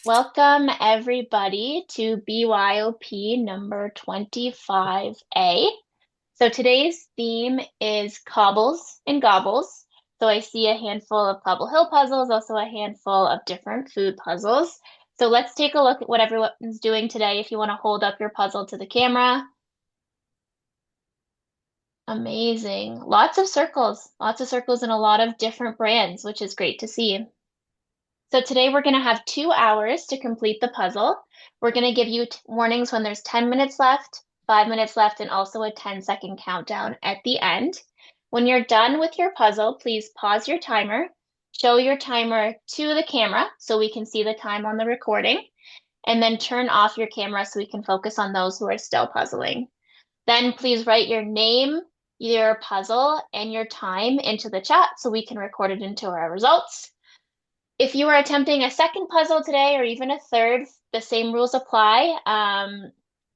Welcome everybody to BYOP number 25A. So today's theme is Cobbles and Gobbles. So I see a handful of Cobble Hill puzzles, also a handful of different food puzzles. So let's take a look at what everyone's doing today. If you want to hold up your puzzle to the camera. Amazing. Lots of circles and a lot of different brands, which is great to see. So today we're going to have 2 hours to complete the puzzle. We're going to give you warnings when there's 10 minutes left, 5 minutes left, and also a 10-second countdown at the end. When you're done with your puzzle, please pause your timer, show your timer to the camera so we can see the time on the recording, and then turn off your camera so we can focus on those who are still puzzling. Then please write your name, your puzzle, and your time into the chat so we can record it into our results. If you are attempting a second puzzle today or even a third, the same rules apply.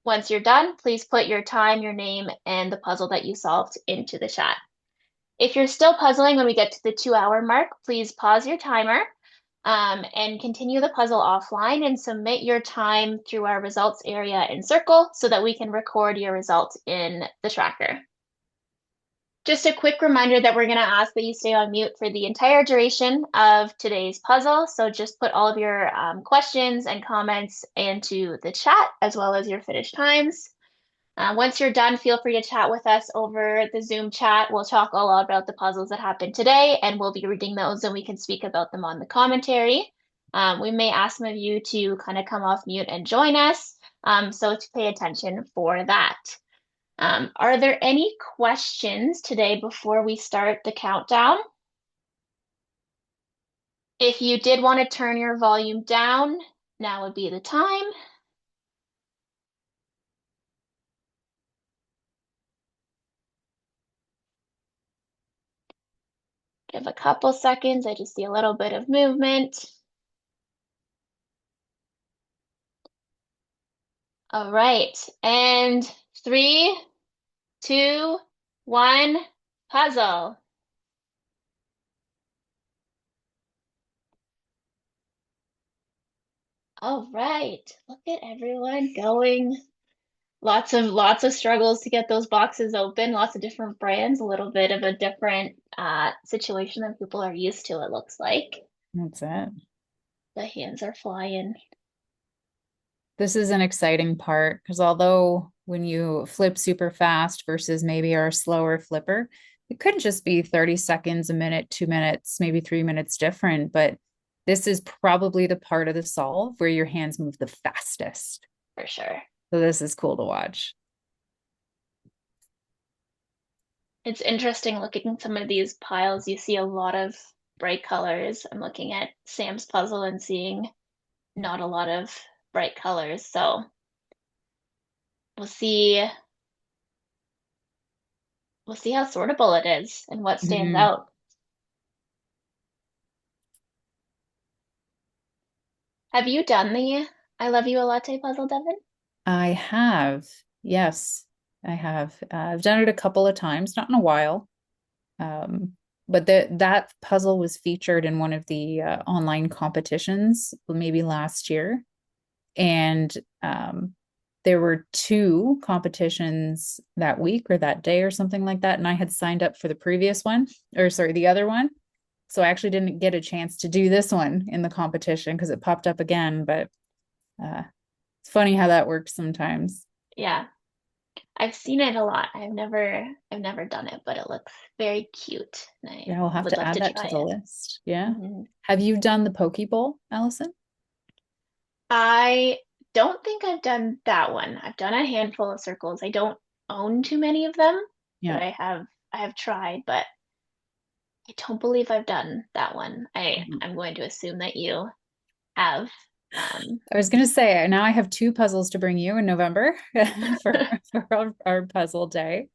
Once you're done, please put your time, your name, and the puzzle that you solved into the chat. If you're still puzzling when we get to the 2 hour mark, please pause your timer and continue the puzzle offline and submit your time through our results area in Circle so that we can record your results in the tracker. Just a quick reminder that we're going to ask that you stay on mute for the entire duration of today's puzzle. So just put all of your questions and comments into the chat as well as your finished times. Once you're done, feel free to chat with us over the Zoom chat. We'll talk all about the puzzles that happened today, and we'll be reading those and we can speak about them on the commentary. We may ask some of you to kind of come off mute and join us, so to pay attention for that. Are there any questions today before we start the countdown? If you did want to turn your volume down, now would be the time. Give a couple seconds. I just see a little bit of movement. All right. And 3, 2, 1, puzzle. All right. Look at everyone going. Lots of struggles to get those boxes open, lots of different brands, a little bit of a different situation than people are used to, it looks like. That's it. The hands are flying. This is an exciting part because although when you flip super fast versus maybe our slower flipper, it could just be 30 seconds, a minute, 2 minutes, maybe 3 minutes different. But this is probably the part of the solve where your hands move the fastest. For sure. So this is cool to watch. It's interesting looking at some of these piles. You see a lot of bright colors. I'm looking at Sam's puzzle and seeing not a lot of bright colors. So we'll see how sortable it is and what stands Mhm. out. Have you done the I Love You a Latte puzzle, Devin? I have, yes, I have. I've done it a couple of times, not in a while. Um, but that puzzle was featured in one of the online competitions maybe last year. And there were two competitions that week or that day or something like that. And I had signed up for the previous one, or sorry, the other one. So I actually didn't get a chance to do this one in the competition because it popped up again. But uh, it's funny how that works sometimes. Yeah, I've seen it a lot. I've never done it, but it looks very cute, and I Yeah, we'll have would to love add to that to try the it. list. Yeah. Hmm. Have you done the Poke Bowl, Allison? I don't think I've done that one. I've done a handful of circles. I don't own too many of them, but Yeah. I have tried, but I don't believe I've done that one. I'm going to assume that you have. Um, I was going to say, now I have two puzzles to bring you in November for our puzzle day.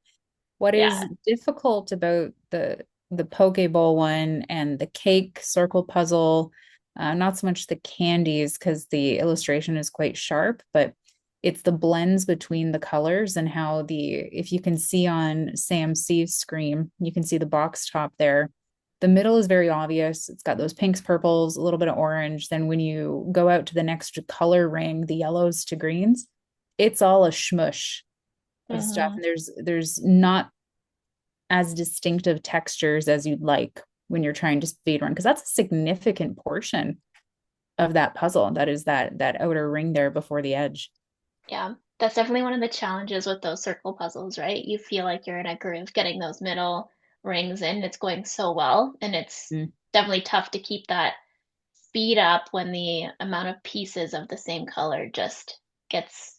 What is yeah, difficult about the Poke Bowl one and the cake circle puzzle, not so much the candies because the illustration is quite sharp, but it's the blends between the colors and how if you can see on Sam C's screen, you can see the box top there. The middle is very obvious. It's got those pinks, purples, a little bit of orange. Then when you go out to the next color ring, the yellows to greens, it's all a shmush of stuff. Hmm. And there's not as distinctive textures as you'd like when you're trying to speed run, because that's a significant portion of that puzzle. That is that outer ring there before the edge. Yeah, that's definitely one of the challenges with those circle puzzles, right? You feel like you're in a groove getting those middle rings in. It's going so well, and it's Mm-hmm. definitely tough to keep that speed up when the amount of pieces of the same color just gets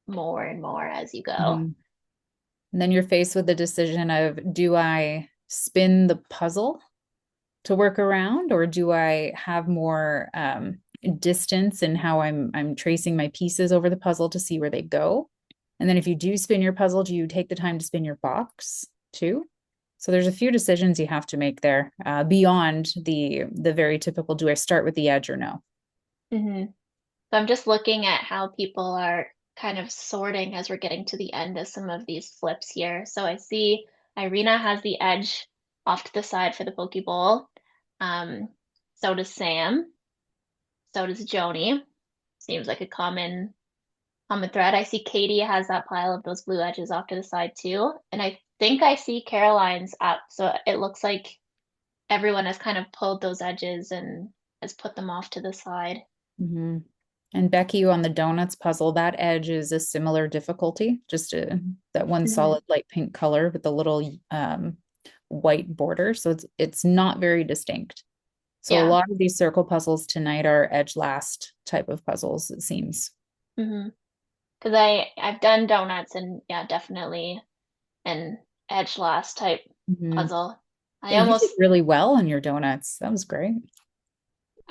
more and more as you go. And then you're faced with the decision of, do I spin the puzzle to work around, or do I have more distance in how I'm tracing my pieces over the puzzle to see where they go? And then if you do spin your puzzle, do you take the time to spin your box too? So there's a few decisions you have to make there, beyond the very typical, do I start with the edge or no? Hmm. So I'm just looking at how people are kind of sorting as we're getting to the end of some of these flips here. So I see Irina has the edge off to the side for the Pokeball. Um, so does Sam. So does Joni. Seems like a common thread. I see Katie has that pile of those blue edges off to the side too. And I think I see Caroline's up. So it looks like everyone has kind of pulled those edges and has put them off to the side. Mm-hmm. And Becky, on the donuts puzzle, that edge is a similar difficulty, just that one Hmm. solid light pink color with the little white border. So it's not very distinct. So a Yeah. lot of these circle puzzles tonight are edge last type of puzzles, it seems. Hmm. Because I've done donuts and yeah, definitely an edge last type Hmm. puzzle. I Yeah, you did almost really well on your donuts. That was great.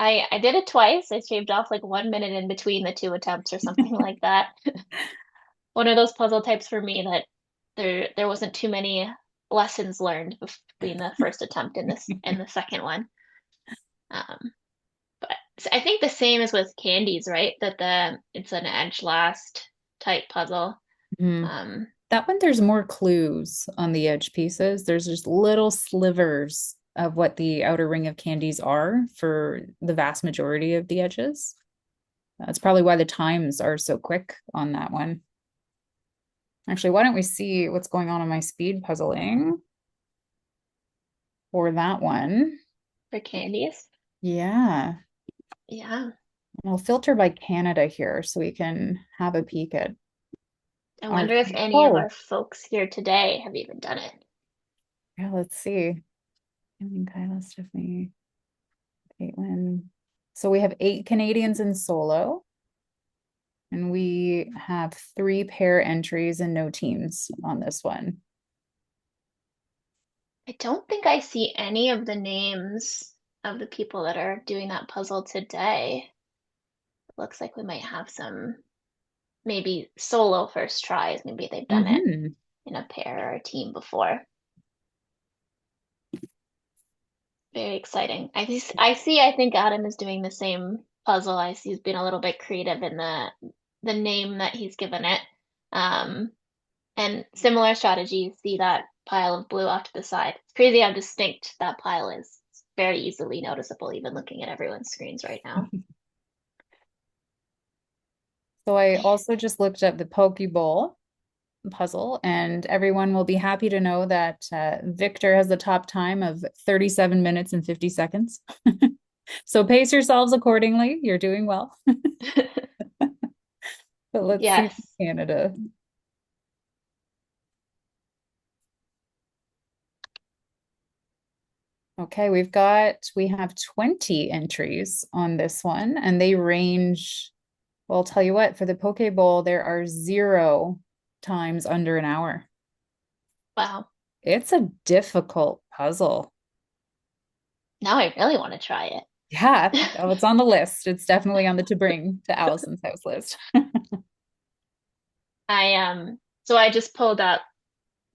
I did it twice. I shaved off like 1 minute in between the two attempts or something like that. One of those puzzle types for me that there wasn't too many lessons learned between the first attempt and this and the second one. Um, but I think the same is with Candies, right? That it's an edge last type puzzle. Mhm. Um, That one, there's more clues on the edge pieces. There's just little slivers of what the outer ring of candies are for the vast majority of the edges. That's probably why the times are so quick on that one. Actually, why don't we see what's going on in my speed puzzling for that one? for Candies. Yeah. Yeah. I'll filter by Canada here so we can have a peek at I our. wonder if any of our Oh, folks here today have even done it. yeah, let's see. I mean, Kyla, Stephanie, Caitlin. So we have 8 Canadians in solo, and we have 3 pair entries and no teams on this one. I don't think I see any of the names of the people that are doing that puzzle today. It looks like we might have some maybe solo first tries. Maybe they've done it Hmm. in a pair or a team before. Very exciting. I think Adam is doing the same puzzle. I see he's been a little bit creative in the name that he's given it. Um, and similar strategy, see that pile of blue off to the side. It's crazy how distinct that pile is. It's very easily noticeable, even looking at everyone's screens right now. So I also just looked up the Pokeball puzzle, and everyone will be happy to know that Victor has the top time of 37 minutes and 50 seconds. So pace yourselves accordingly. You're doing well. But let's see Yes. Canada. Okay, we have 20 entries on this one, and they range, well, I'll tell you what, for the Poke Bowl, there are 0 times under an hour. Wow. It's a difficult puzzle. Now I really want to try Yeah, it. oh, it's on the list. It's definitely on the to bring to Allison's house list. So I just pulled up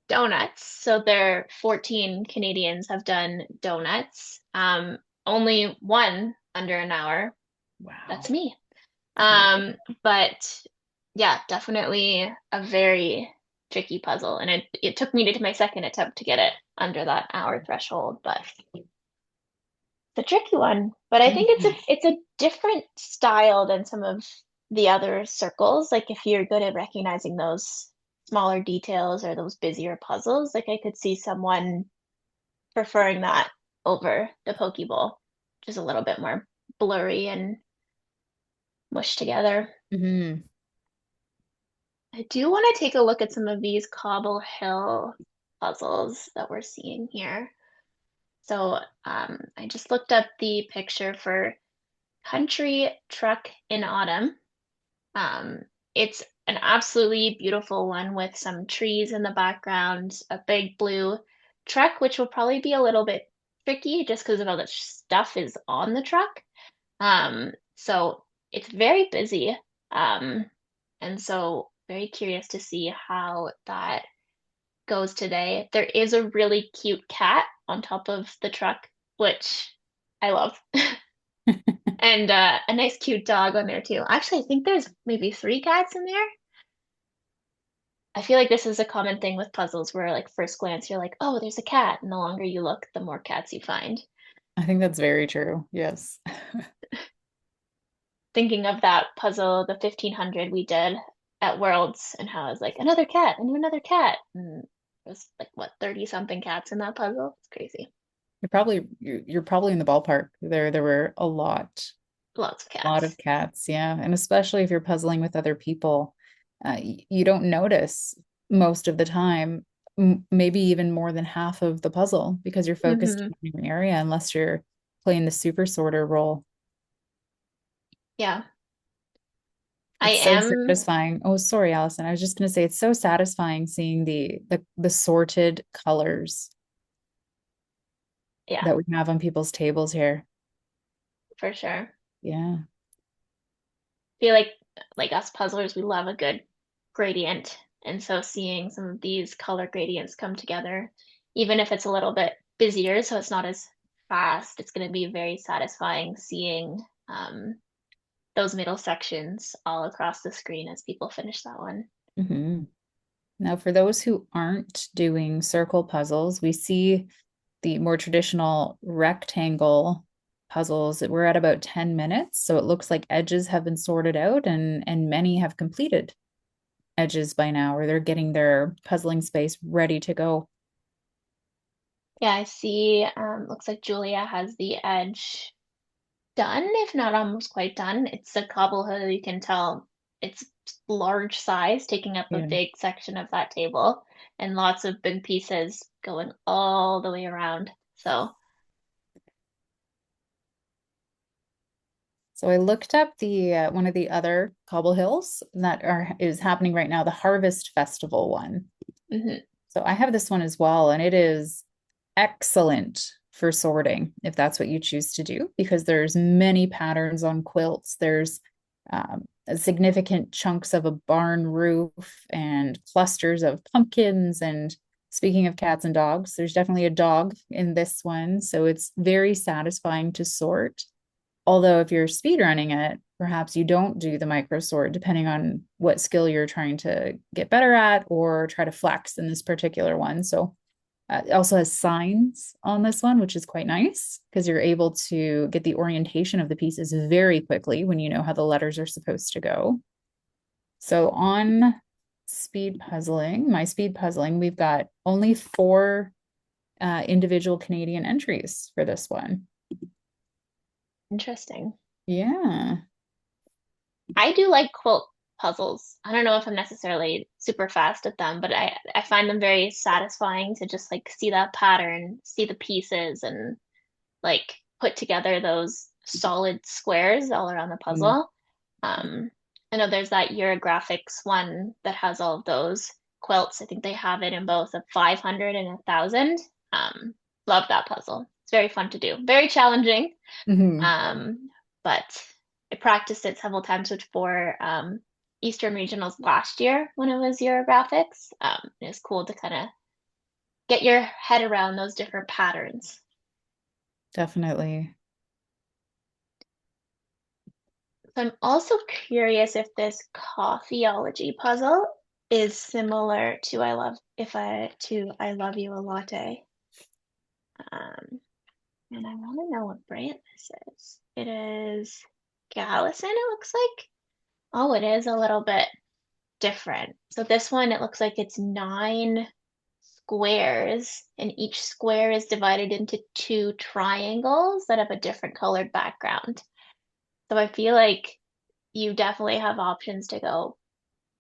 donuts. So there 14 Canadians have done donuts. Only one under an hour. That's Wow. me. Crazy. But yeah, definitely a very tricky puzzle. And it took me to my second attempt to get it under that hour threshold, but It's a tricky one, but I think Mhm. it's a different style than some of the other circles. Like if you're good at recognizing those smaller details or those busier puzzles, like I could see someone preferring that over the Pokeball, which is a little bit more blurry and mushed together. Mhm. I do want to take a look at some of these Cobble Hill puzzles that we're seeing here. So I just looked up the picture for Country Truck in Autumn. It's an absolutely beautiful one with some trees in the background, a big blue truck, which will probably be a little bit tricky just because of all the stuff is on the truck. So it's very busy. Um, and so very curious to see how that goes today. There is a really cute cat on top of the truck, which I love. And a nice cute dog on there too. Actually, I think there's maybe three cats in there. I feel like this is a common thing with puzzles where like first glance you're like, oh, there's a cat. And the longer you look, the more cats you find. I think that's very true. Yes. Thinking of that puzzle, the 1500 we did at Worlds, and how I was like, another cat, and another cat. And there's like what, 30 something cats in that puzzle. It's crazy. You're probably in the ballpark. There were Lots of a lot of cats. cats, yeah. And especially if you're puzzling with other people, you don't notice most of the time, maybe even more than half of the puzzle because you're focused Hmm. in your area unless you're playing the super sorter role. Yeah. I It's so am, satisfying. Oh, sorry, Allison. I was just going to say it's so satisfying seeing the sorted colors yeah, that we have on people's tables here. for sure. Yeah. Feel like us puzzlers, we love a good gradient. And so seeing some of these color gradients come together, even if it's a little bit busier, so it's not as fast, it's going to be very satisfying seeing those middle sections all across the screen as people finish that one. Hmm. Now, for those who aren't doing circle puzzles, we see the more traditional rectangle puzzles. We're at about 10 minutes, so it looks like edges have been sorted out and many have completed edges by now, or they're getting their puzzling space ready to go. Yeah, I see. Looks like Julia has the edge done, if not almost quite done. It's a cobble hill, you can tell it's large size, taking up a Yeah. big section of that table, and lots of big pieces going all the way around. So, So I looked up the one of the other cobble hills that are is happening right now, the Harvest Festival one. mhm. So I have this one as well, and it is excellent for sorting if that's what you choose to do, because there's many patterns on quilts. There's significant chunks of a barn roof and clusters of pumpkins. And speaking of cats and dogs, there's definitely a dog in this one. So it's very satisfying to sort. Although if you're speed running it, perhaps you don't do the micro sort, depending on what skill you're trying to get better at or try to flex in this particular one. So it also has signs on this one, which is quite nice because you're able to get the orientation of the pieces very quickly when you know how the letters are supposed to go. So on my speed puzzling, we've got only four individual Canadian entries for this one. Interesting. Yeah. I do like quilt puzzles. I don't know if I'm necessarily super fast at them, but I find them very satisfying to just like see that pattern, see the pieces, and like put together those solid squares all around the Mm. puzzle. Um, I know there's that Graphics one that has all of those quilts. I think they have it in both a 500 and a 1000. Um, love that puzzle. It's very fun to do. Very challenging. Mhm. Um, but I practiced it several times with for Eastern Regionals last year when it was Graphics. It was cool to kind of get your head around those different patterns. Definitely. So I'm also curious if this Coffeeology puzzle is similar to I love you a latte. Um, And I want to know what brand this is. It is Galison, it looks like. Oh, it is a little bit different. So this one, it looks like it's 9 squares, and each square is divided into 2 triangles that have a different colored background. So I feel like you definitely have options to go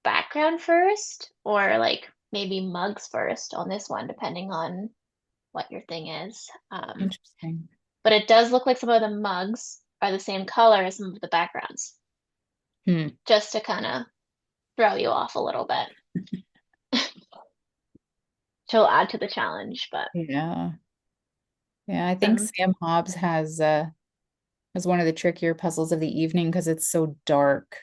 background first or like maybe mugs first on this one, depending on what your thing is. Interesting. But it does look like some of the mugs are the same color as some of the backgrounds, Hmm. just to kind of throw you off a little bit. She'll add to the challenge, but Yeah. Yeah, I think um, Sam Hobbs has one of the trickier puzzles of the evening because it's so dark.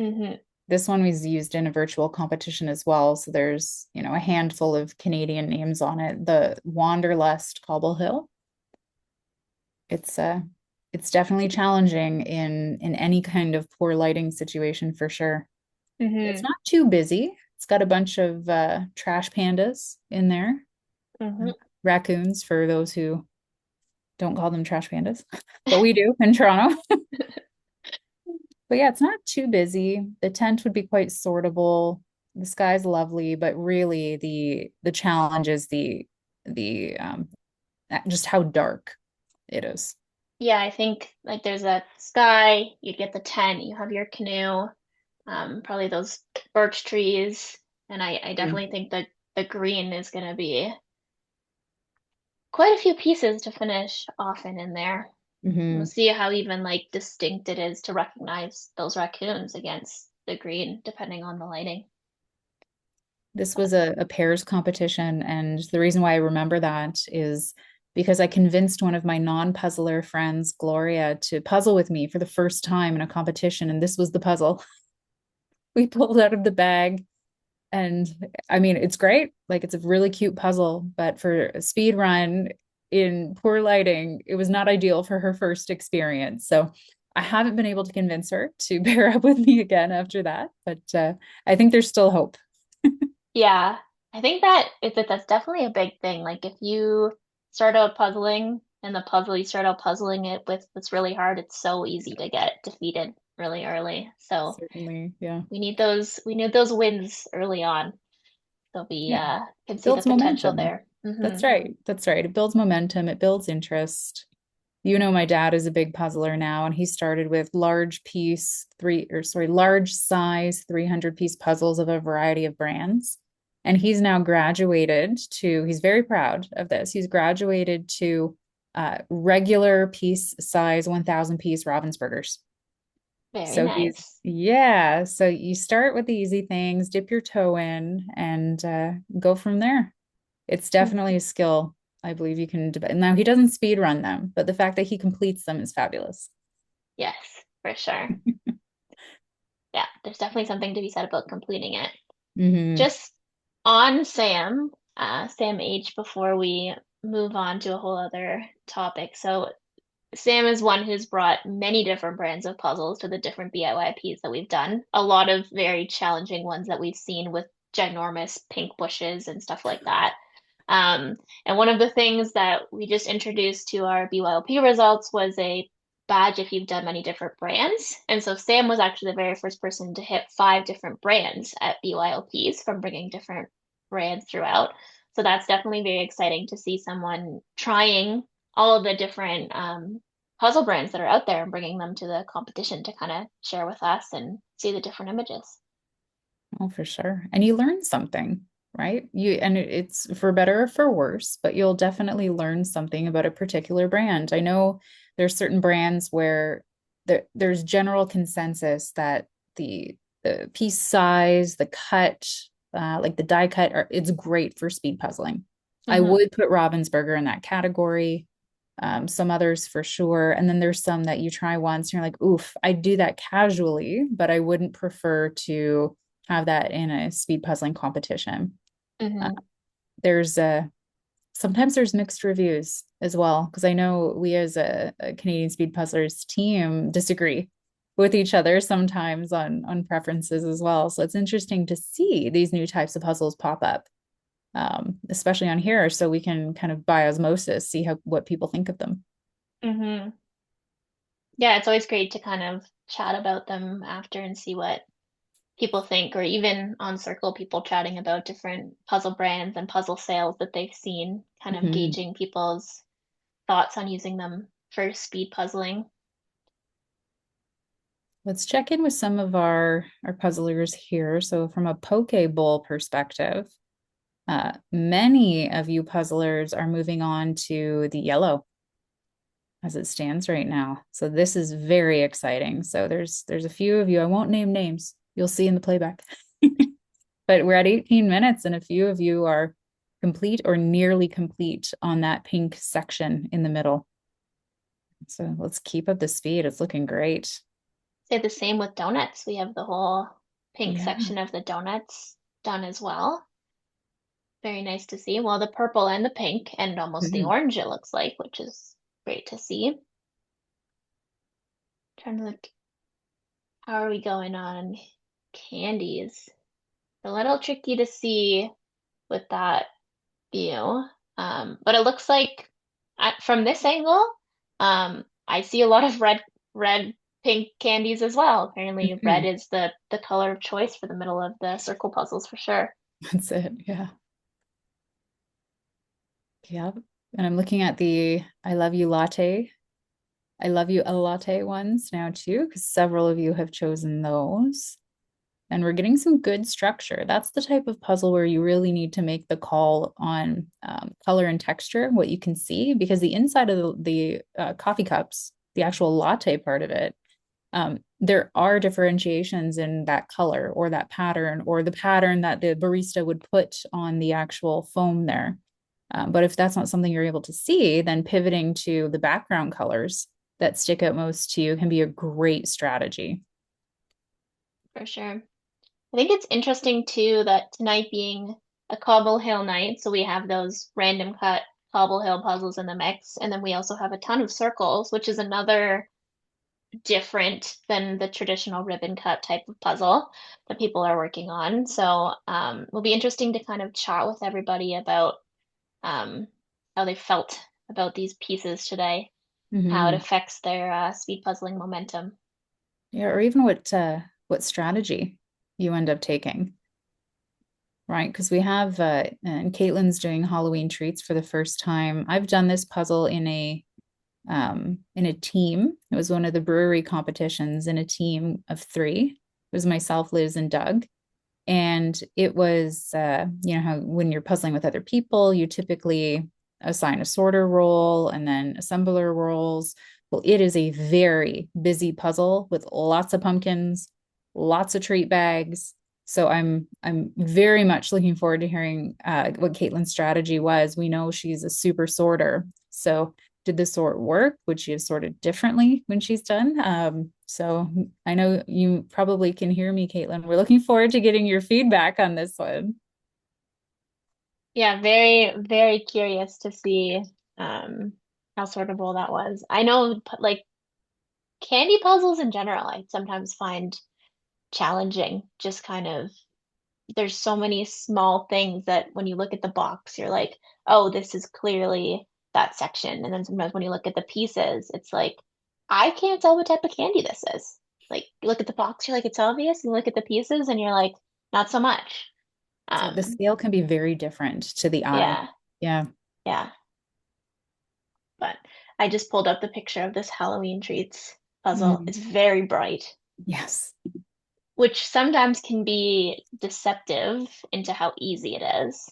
mhm, This one was used in a virtual competition as well. So there's, a handful of Canadian names on it. The Wanderlust Cobble Hill. It's it's definitely challenging in any kind of poor lighting situation for sure. It's mhm, not too busy. It's got a bunch of trash pandas in there. mhm. Raccoons for those who don't call them trash pandas, but we do in Toronto. But yeah, it's not too busy. The tent would be quite sortable. The sky's lovely, but really the challenge is the just how dark it is. Yeah, I think like there's a sky, you get the tent, you have your canoe, probably those birch trees, and I definitely think that the green is going to be quite a few pieces to finish off in there. We'll Mm-hmm. see how even like distinct it is to recognize those raccoons against the green, depending on the lighting. This But was a pairs competition, and the reason why I remember that is because I convinced one of my non-puzzler friends, Gloria, to puzzle with me for the first time in a competition, and this was the puzzle we pulled out of the bag. And I mean, it's great. Like it's a really cute puzzle, but for a speed run in poor lighting, it was not ideal for her first experience. So I haven't been able to convince her to pair up with me again after that, but I think there's still hope. yeah, I think that's definitely a big thing. Like if you start out puzzling and the puzzle you start out puzzling it with what's really hard, it's so easy to get defeated really early. So Certainly, yeah. we need those wins early on. So we Yeah. can see the Builds potential momentum. there. That's right. That's right. It builds momentum, it builds interest. My dad is a big puzzler now, and he started with large size 300-piece puzzles of a variety of brands. And he's now graduated to, he's very proud of this. He's graduated to regular piece size 1,000-piece Ravensburgers. Very So nice. yeah. So you start with the easy things, dip your toe in, and go from there. It's definitely a skill I believe you can develop. Now he doesn't speed run them, but the fact that he completes them is fabulous. Yes, for sure. Yeah, there's definitely something to be said about completing it. Hmm. Just on Sam, Sam H, before we move on to a whole other topic. So Sam is one who's brought many different brands of puzzles to the different BYOPs that we've done. A lot of very challenging ones that we've seen with ginormous pink bushes and stuff like that. And one of the things that we just introduced to our BYOP results was a badge if you've done many different brands. And so Sam was actually the very first person to hit 5 different brands at BYOPs from bringing different brands throughout. So that's definitely very exciting to see someone trying all of the different puzzle brands that are out there and bringing them to the competition to kind of share with us and see the different images. Oh, for sure. And you learn something, right? It's for better or for worse, but you'll definitely learn something about a particular brand. I know there's certain brands where there's general consensus that the piece size, the cut, like the die cut, it's great for speed puzzling. I Hmm. would put Ravensburger in that category. Some others for sure. And then there's some that you try once and you're like, oof, I do that casually, but I wouldn't prefer to have that in a speed puzzling competition. Uh, Hmm. there's sometimes there's mixed reviews as well, because I know we as a Canadian speed puzzlers team disagree with each other sometimes on preferences as well. So it's interesting to see these new types of puzzles pop up, especially on here, so we can kind of by osmosis see how what people think of them. Hmm. Yeah, it's always great to kind of chat about them after and see what people think, or even on Circle, people chatting about different puzzle brands and puzzle sales that they've seen, kind of Mhm. gauging people's thoughts on using them for speed puzzling. Let's check in with some of our puzzlers here. So from a poke bowl perspective, many of you puzzlers are moving on to the yellow as it stands right now. So this is very exciting. So there's a few of you, I won't name names. You'll see in the playback. But we're at 18 minutes and a few of you are complete or nearly complete on that pink section in the middle. So let's keep up the speed. It's looking great. Say the same with donuts. We have the whole pink Yeah. section of the donuts done as well. Very nice to see. Well, the purple and the pink and almost the Mhm. orange it looks like, which is great to see. Trying to look, how are we going on candies? A little tricky to see with that view. But it looks like from this angle, I see a lot of red, pink candies as well. Apparently, red Mhm. is the color of choice for the middle of the circle puzzles for sure. That's it. Yeah. Yeah. And I'm looking at the I love you latte. I love you a latte ones now too, because several of you have chosen those. And we're getting some good structure. That's the type of puzzle where you really need to make the call on color and texture, what you can see, because the inside of the coffee cups, the actual latte part of it, there are differentiations in that color or that pattern or the pattern that the barista would put on the actual foam there. But if that's not something you're able to see, then pivoting to the background colors that stick out most to you can be a great strategy. For sure. I think it's interesting too that tonight being a Cobble Hill night, so we have those random cut Cobble Hill puzzles in the mix, and then we also have a ton of circles, which is another different than the traditional ribbon cut type of puzzle that people are working on. So it'll be interesting to kind of chat with everybody about um, how they felt about these pieces today, how it Mm-hmm. affects their speed puzzling momentum. Yeah, or even what strategy you end up taking, right? Because we have and Caitlin's doing Halloween treats for the first time. I've done this puzzle in a team. It was one of the brewery competitions in a team of three. It was myself, Liz, and Doug. And it was, you know, how when you're puzzling with other people, you typically assign a sorter role and then assembler roles. Well, it is a very busy puzzle with lots of pumpkins, lots of treat bags. So I'm very much looking forward to hearing what Caitlin's strategy was. We know she's a super sorter. So did the sort work? Would she have sorted differently when she's done? So I know you probably can hear me, Caitlin. We're looking forward to getting your feedback on this one. Yeah, very, very curious to see um, how sortable that was. I know, like candy puzzles in general, I sometimes find challenging. Just kind of, there's so many small things that when you look at the box, you're like, oh, this is clearly that section. And then sometimes when you look at the pieces, it's like, I can't tell what type of candy this is. Like, you look at the box, you're like, it's obvious. You look at the pieces, and you're like, not so much. So the Um, scale can be very different to the eye. yeah, Yeah. yeah. But I just pulled up the picture of this Halloween treats puzzle. Mm. It's very bright, Yes. which sometimes can be deceptive into how easy it is.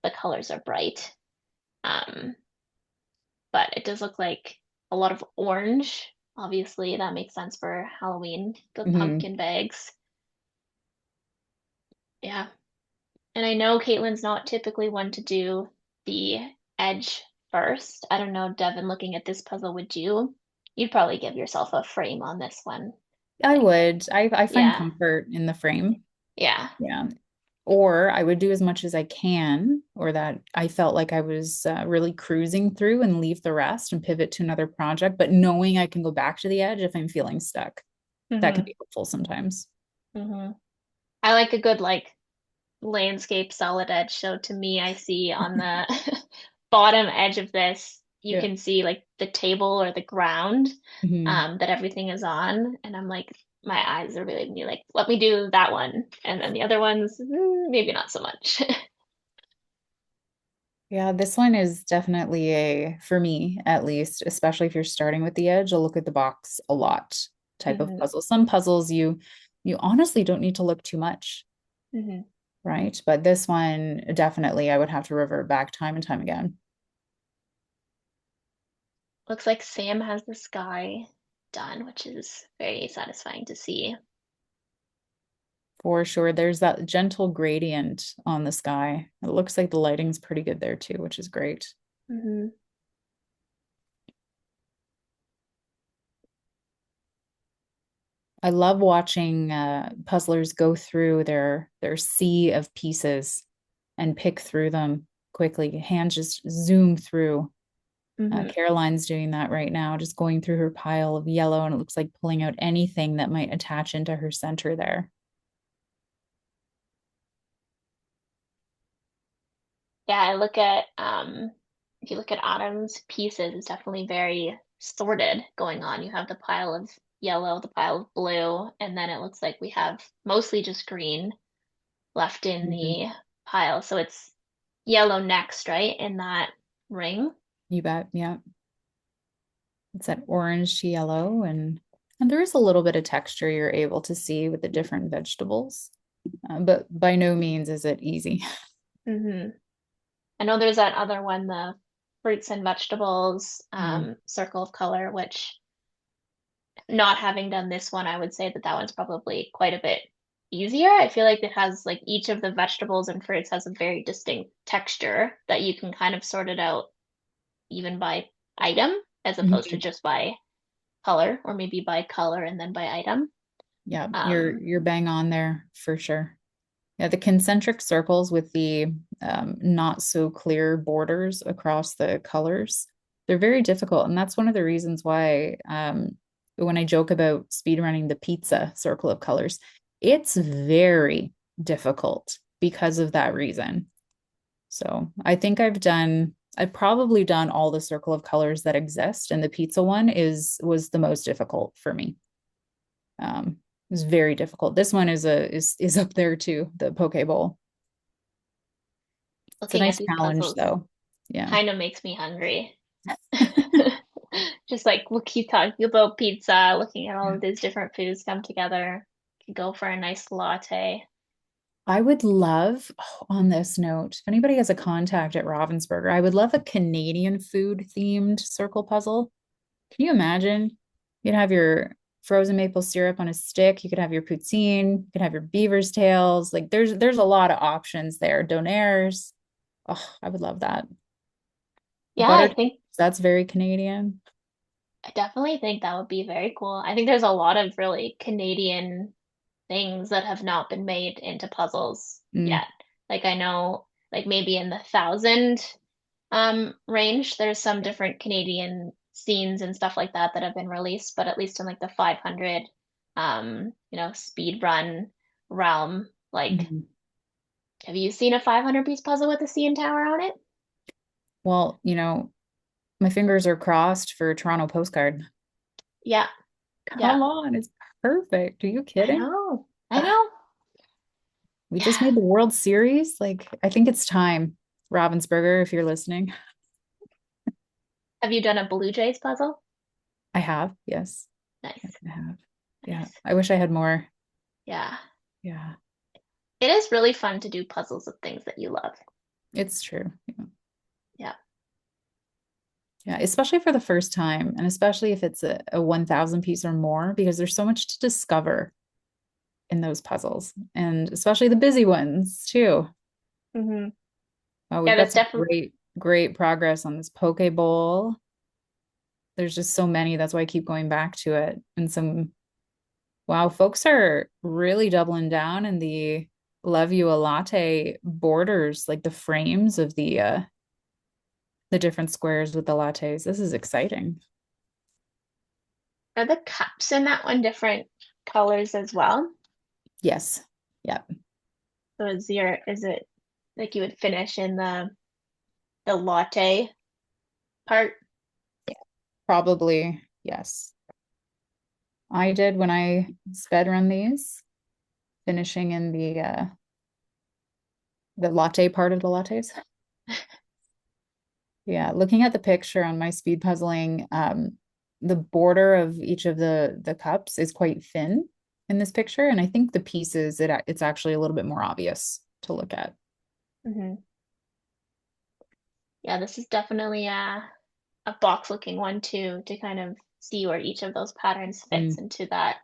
The colors are bright. Um, but it does look like a lot of orange. Obviously, that makes sense for Halloween, the Hmm. pumpkin bags. Yeah. And I know Caitlin's not typically one to do the edge first. I don't know, Devin, looking at this puzzle, would you? You'd probably give yourself a frame on this one, I I think. would. I find Yeah. comfort in the frame. Yeah. Yeah. Or I would do as much as I can, or that I felt like I was really cruising through and leave the rest and pivot to another project, but knowing I can go back to the edge if I'm feeling stuck. That can Mm-hmm. be helpful sometimes. Mm-hmm. I like a good like landscape solid edge. So to me, I see on the bottom edge of this you Yeah. can see like the table or the ground Hmm. that everything is on. And I'm like, my eyes are really me like, let me do that one. And then the other ones, maybe not so much. Yeah, this one is definitely for me at least, especially if you're starting with the edge, I'll look at the box a lot type of Hmm. puzzle. Some puzzles you honestly don't need to look too much, Hmm. right? But this one definitely I would have to revert back time and time again. Looks like Sam has the sky done, which is very satisfying to see. For sure. There's that gentle gradient on the sky. It looks like the lighting's pretty good there too, which is great. Hmm. I love watching puzzlers go through their sea of pieces and pick through them quickly. Hands just zoom through. Hmm. Caroline's doing that right now, just going through her pile of yellow, and it looks like pulling out anything that might attach into her center there. Yeah, I look at if you look at Autumn's pieces, it's definitely very sorted going on. You have the pile of yellow, the pile of blue, and then it looks like we have mostly just green left in Mhm. the pile. So it's yellow next, right? In that ring. You bet. Yeah. It's that orange to yellow, and there is a little bit of texture you're able to see with the different vegetables. But by no means is it easy. Hmm. I know there's that other one, the fruits and vegetables Mm. circle of color, which not having done this one, I would say that that one's probably quite a bit easier. I feel like it has like each of the vegetables and fruits has a very distinct texture that you can kind of sort it out even by item as opposed to Mhm. just by color or maybe by color and then by item. Yeah, Um, you're bang on there for sure. Yeah, the concentric circles with the not so clear borders across the colors, they're very difficult. And that's one of the reasons why when I joke about speedrunning the pizza circle of colors, it's very difficult because of that reason. So I think I've probably done all the circle of colors that exist, and the pizza one was the most difficult for me. It was very difficult. This one is up there too, the poke bowl. It's a Looking at nice these challenge puzzles though. Yeah. kind of makes me hungry. Just like look, keep talking about pizza, looking at all Yeah. of these different foods come together. Could go for a nice latte. I would love, on this note, if anybody has a contact at Ravensburger, I would love a Canadian food themed circle puzzle. Can you imagine? You'd have your frozen maple syrup on a stick. You could have your poutine. You could have your beaver's tails. Like there's a lot of options there. Donaires. Oh, I would love that. Yeah, Butter, that's very Canadian. I definitely think that would be very cool. I think there's a lot of really Canadian things that have not been made into puzzles Mm, yet. Like I know, like maybe in the 1,000 range, there's some different Canadian scenes and stuff like that that have been released, but at least in like the 500 speed run realm, like mhm. have you seen a 500 piece puzzle with a CN Tower on it? Well, my fingers are crossed for a Toronto postcard. Yeah, yeah. Come on, it's perfect. Are you I kidding? know. I Ugh, know. we just Yeah. made the World Series. Like, I think it's time, Ravensburger, if you're listening. Have you done a Blue Jays puzzle? I have, yes. Yes, Nice. I have. Yeah. Nice. I wish I had more. Yeah. Yeah, It is really fun to do puzzles of things that you love. it's true. Yeah. Yeah. Yeah, especially for the first time, and especially if it's a 1,000 piece or more, because there's so much to discover in those puzzles, and especially the busy ones too. Hmm. Oh, we've Yeah, got that's some definitely, great progress on this poke bowl. There's just so many. That's why I keep going back to it. And wow, folks are really doubling down in the Love You a Latte borders, like the frames of the different squares with the lattes. This is exciting. are the cups in that one different colors as well? Yes. Yeah. So is it like you would finish in the latte part? Probably, yes. I did when I sped run these, finishing in the latte part of the lattes. Yeah, looking at the picture on my speed puzzling, the border of each of the cups is quite thin in this picture, and I think the pieces it's actually a little bit more obvious to look at. Hmm. Yeah, this is definitely a box looking one too, to kind of see where each of those patterns fits Mm, into that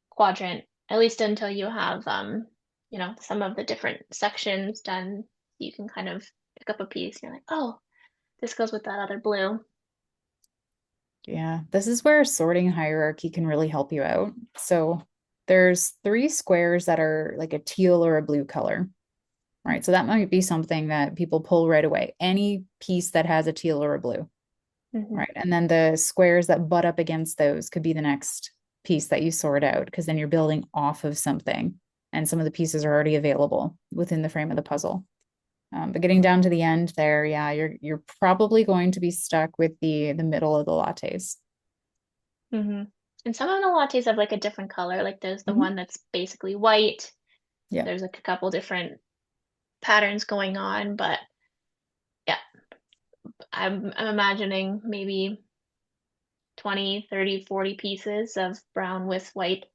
quadrant, at least until you have some of the different sections done. You can kind of pick up a piece. You're like, oh, this goes with that other blue. yeah, this is where sorting hierarchy can really help you out. So there's three squares that are like a teal or a blue color, right? So that might be something that people pull right away. Any piece that has a teal or a blue. Hmm. Right. And then the squares that butt up against those could be the next piece that you sort out because then you're building off of something and some of the pieces are already available within the frame of the puzzle. But getting down to the end there, yeah, you're probably going to be stuck with the middle of the lattes. Hmm. And some of the lattes have like a different color. Like there's the Mhm. one that's basically white. Yeah. There's like a couple different patterns going on, but yeah, I'm imagining maybe 20, 30, 40 pieces of brown with white.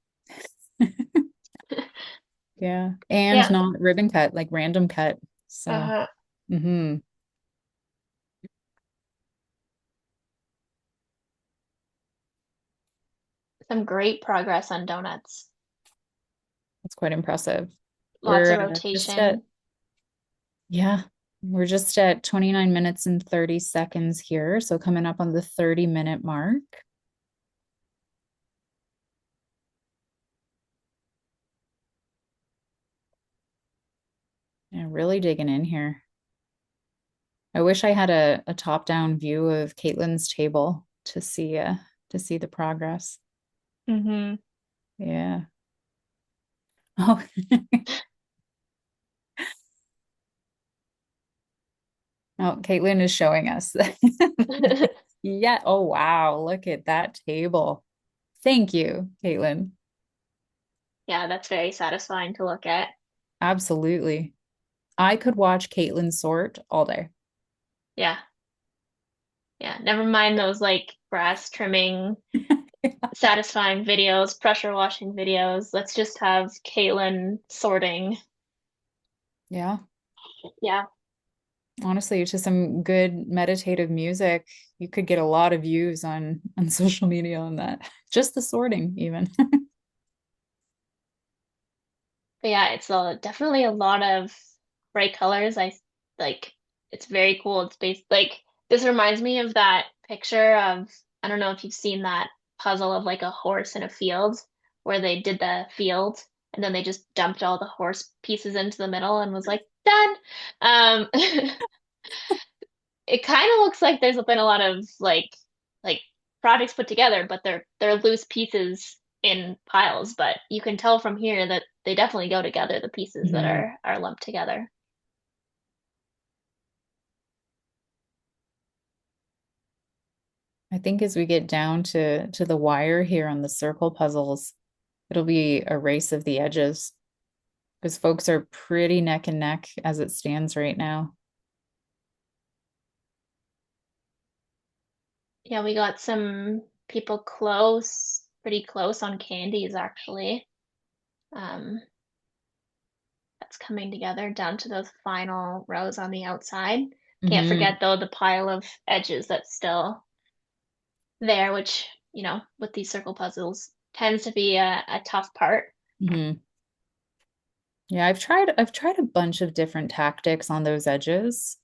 Yeah. And Yeah. not ribbon cut, like random cut. So, Uh-huh. hmm Some great progress on donuts. that's quite impressive. Lots We're of just at rotation. Yeah, we're just at 29 minutes and 30 seconds here. So coming up on the 30-minute mark. And really digging in here. I wish I had a top-down view of Caitlin's table to see the progress. Hmm. Yeah. Oh, oh, Caitlin is showing us. Yeah. Oh, wow. Look at that table. Thank you, Caitlin. Yeah, that's very satisfying to look at. Absolutely. I could watch Caitlin sort all day. Yeah. Yeah. Never mind those like grass trimming, satisfying videos, pressure washing videos. Let's just have Caitlin sorting. Yeah. Yeah. Honestly, to some good meditative music, you could get a lot of views on social media on that. Just the sorting, even. But yeah, it's definitely a lot of bright colors. I like it's very cool. It's based like this reminds me of that picture of I don't know if you've seen that puzzle of like a horse in a field where they did the field and then they just dumped all the horse pieces into the middle and was like done. It kind of looks like there's been a lot of like projects put together, but they're loose pieces in piles. But you can tell from here that they definitely go together, the pieces that Mhm. are lumped together. I think as we get down to the wire here on the circle puzzles, it'll be a race of the edges because folks are pretty neck and neck as it stands right now. Yeah, we got some people close, pretty close on Candies actually. Um, that's coming together down to those final rows on the outside. Can't Hmm forget though the pile of edges that's still there, which, with these circle puzzles tends to be a tough part. hmm Yeah, I've tried a bunch of different tactics on those edges,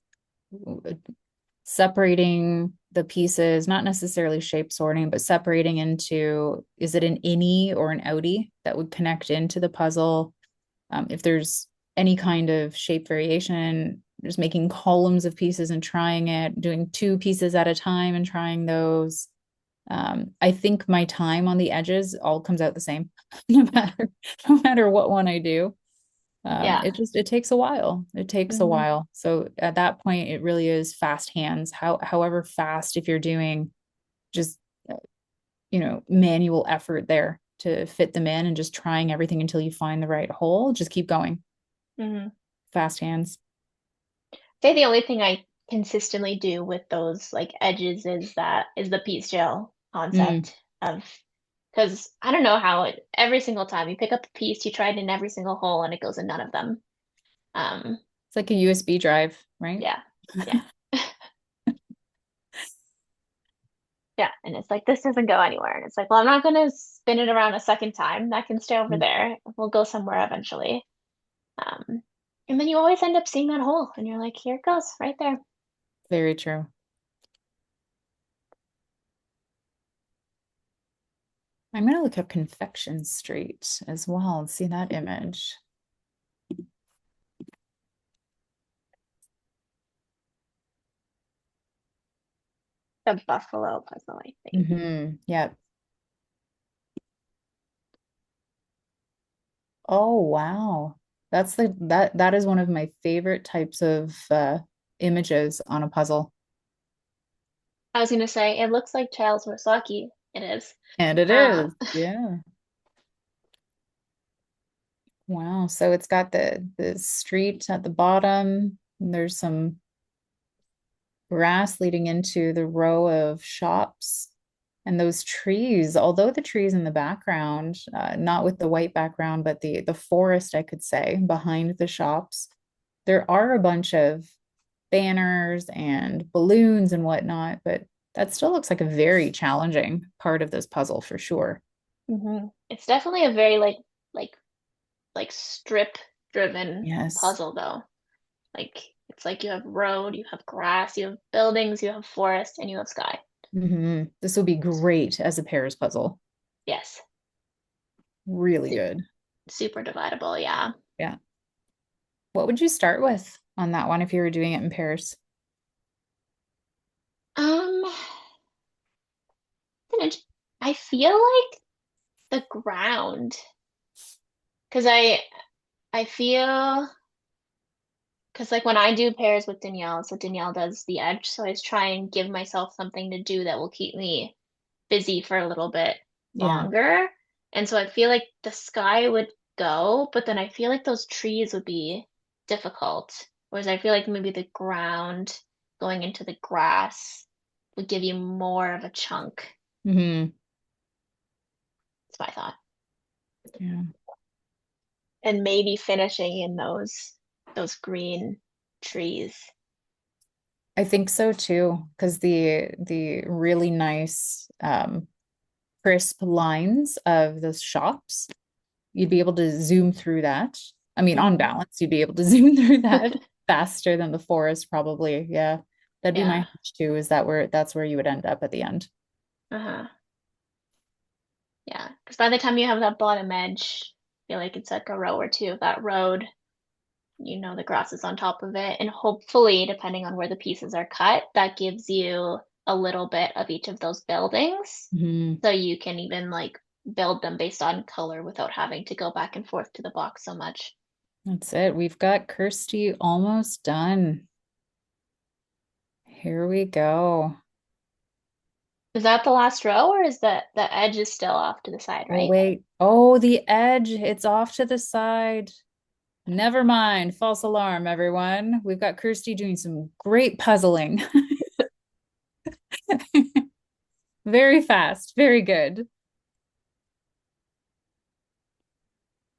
separating the pieces, not necessarily shape sorting, but separating into is it an innie or an outie that would connect into the puzzle? If there's any kind of shape variation, just making columns of pieces and trying it, doing two pieces at a time and trying those. I think my time on the edges all comes out the same, no matter no matter what one I do. Yeah. It takes a while. It takes a Hmm. while. So at that point, it really is fast hands. However fast, if you're doing just manual effort there to fit them in and just trying everything until you find the right hole. Just keep going. Hmm. Fast hands. Say the only thing I consistently do with those like edges is the piece gel Mm. concept of because I don't know how every single time you pick up a piece, you try it in every single hole and it goes in none of them. Um, It's like a USB drive, right? yeah, yeah, yeah. And it's like this doesn't go anywhere. And it's like, well, I'm not gonna spin it around a second time. That can stay over there. We'll go somewhere eventually. Um, and then you always end up seeing that hole, and you're like, here it goes, right there. Very true. I'm gonna look up Confection Street as well and see that image. The buffalo puzzle, I think. Yeah. Oh, wow. That is one of my favorite types of images on a puzzle. I was gonna say it looks like Child's Mosaki. It is. And it Uh, is. Yeah. Wow. So it's got the street at the bottom. There's some grass leading into the row of shops. And those trees, although the trees in the background, not with the white background, but the forest, I could say, behind the shops, there are a bunch of banners and balloons and whatnot, but that still looks like a very challenging part of this puzzle for sure. it's definitely a very like like strip driven Yes. puzzle though. Like it's like you have road, you have grass, you have buildings, you have forest, and you have sky. This will be great as a pairs puzzle. Yes. Really Super, good. super dividable, yeah. Yeah. What would you start with on that one if you were doing it in pairs? Um, I feel like the ground because I feel because like when I do pairs with Danielle, so Danielle does the edge, so I just try and give myself something to do that will keep me busy for a little bit Yeah. longer. And so I feel like the sky would go, but then I feel like those trees would be difficult. Whereas I feel like maybe the ground going into the grass would give you more of a chunk. hmm That's my thought. Yeah. And maybe finishing in those green trees. I think so too, because the really nice crisp lines of those shops, you'd be able to zoom through that. I mean, on Hmm. balance, you'd be able to zoom through that faster than the forest, probably. Yeah. That'd be my Yeah. hunch too, is that's where you would end up at the end. Uh-huh. Yeah. Because by the time you have that bottom edge, I feel like it's like a row or two of that road. The grass is on top of it. And hopefully, depending on where the pieces are cut, that gives you a little bit of each of those buildings. Mhm. So you can even like build them based on color without having to go back and forth to the box so much. That's it. We've got Kirsty almost done. Here we go. Is that the last row or is that the edge is still off to the side, Oh, right? wait. Oh, the edge. It's off to the side. Never mind. False alarm, everyone. We've got Kirsty doing some great puzzling. Very fast. Very good.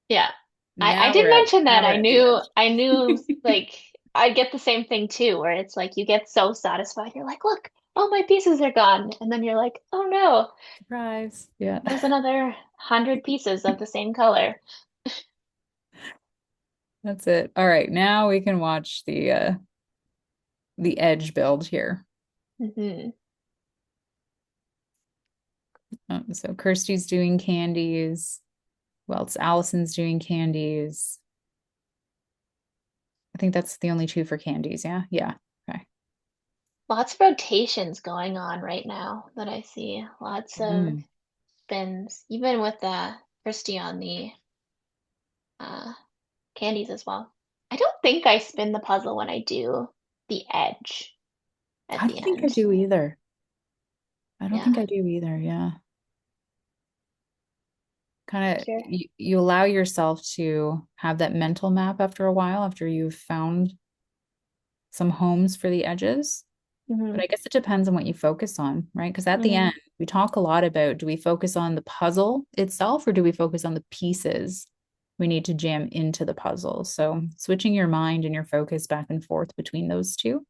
Yeah. I Now did we're at mention that. now we're at the edge. I knew like I'd get the same thing too, where it's like you get so satisfied. You're like, look, all my pieces are gone. And then you're like, oh no, Surprise. Yeah. there's another 100 pieces of the same color. That's it. All right. Now we can watch the edge build here. Hmm. So Kirsty's doing candies. Well, it's Allison's doing candies. I think that's the only two for candies. Yeah. Yeah. Okay. Lots of rotations going on right now that I see. Lots of Mm. spins, even with Christy on the uh, candies as well. I don't think I spin the puzzle when I do the edge at I the don't think I end. do either. I don't Yeah. think I do either. Yeah. kind of Sure. you allow yourself to have that mental map after a while, after you've found some homes for the edges. Hmm. But I guess it depends on what you focus on, right? Because at the Hmm. end, we talk a lot about, do we focus on the puzzle itself or do we focus on the pieces we need to jam into the puzzle? So switching your mind and your focus back and forth between those two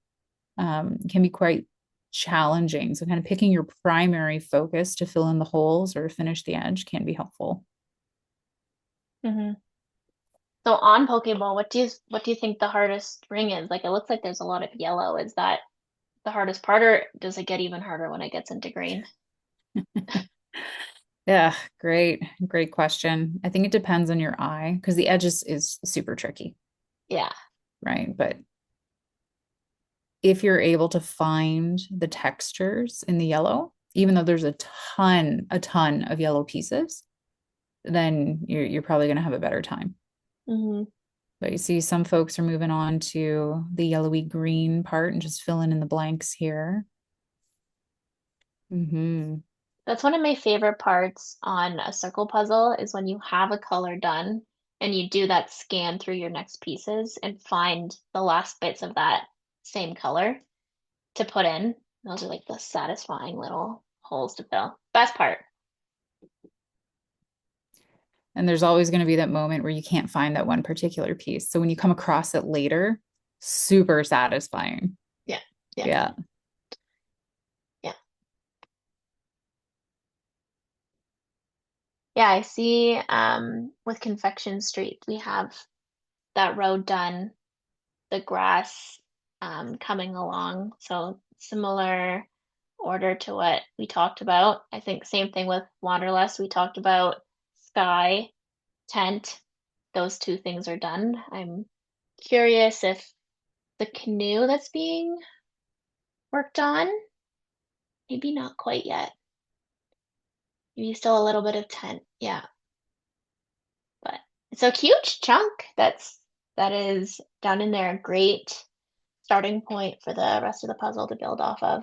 can be quite challenging. So kind of picking your primary focus to fill in the holes or finish the edge can be helpful. Hmm. So on Pokeball, what do you think the hardest ring is? Like it looks like there's a lot of yellow. Is that the hardest part, or does it get even harder when it gets into green? Yeah, great question. I think it depends on your eye because the edge is super tricky, Yeah. right? But if you're able to find the textures in the yellow, even though there's a ton of yellow pieces, then you're probably going to have a better time. Hmm. But you see, some folks are moving on to the yellowy green part and just filling in the blanks here. Hmm. That's one of my favorite parts on a circle puzzle is when you have a color done and you do that scan through your next pieces and find the last bits of that same color to put in. Those are like the satisfying little holes to fill. Best part. And there's always going to be that moment where you can't find that one particular piece. So when you come across it later, super satisfying. Yeah. Yeah. Yeah. Yeah. Yeah, I see with Confection Street we have that road done, the grass coming along. So similar order to what we talked about. I think same thing with Wanderlust. We talked about sky, tent. Those two things are done. I'm curious if the canoe that's being worked on, maybe not quite yet. Maybe still a little bit of tent. Yeah, but it's a huge chunk that is down in there. Great starting point for the rest of the puzzle to build off of.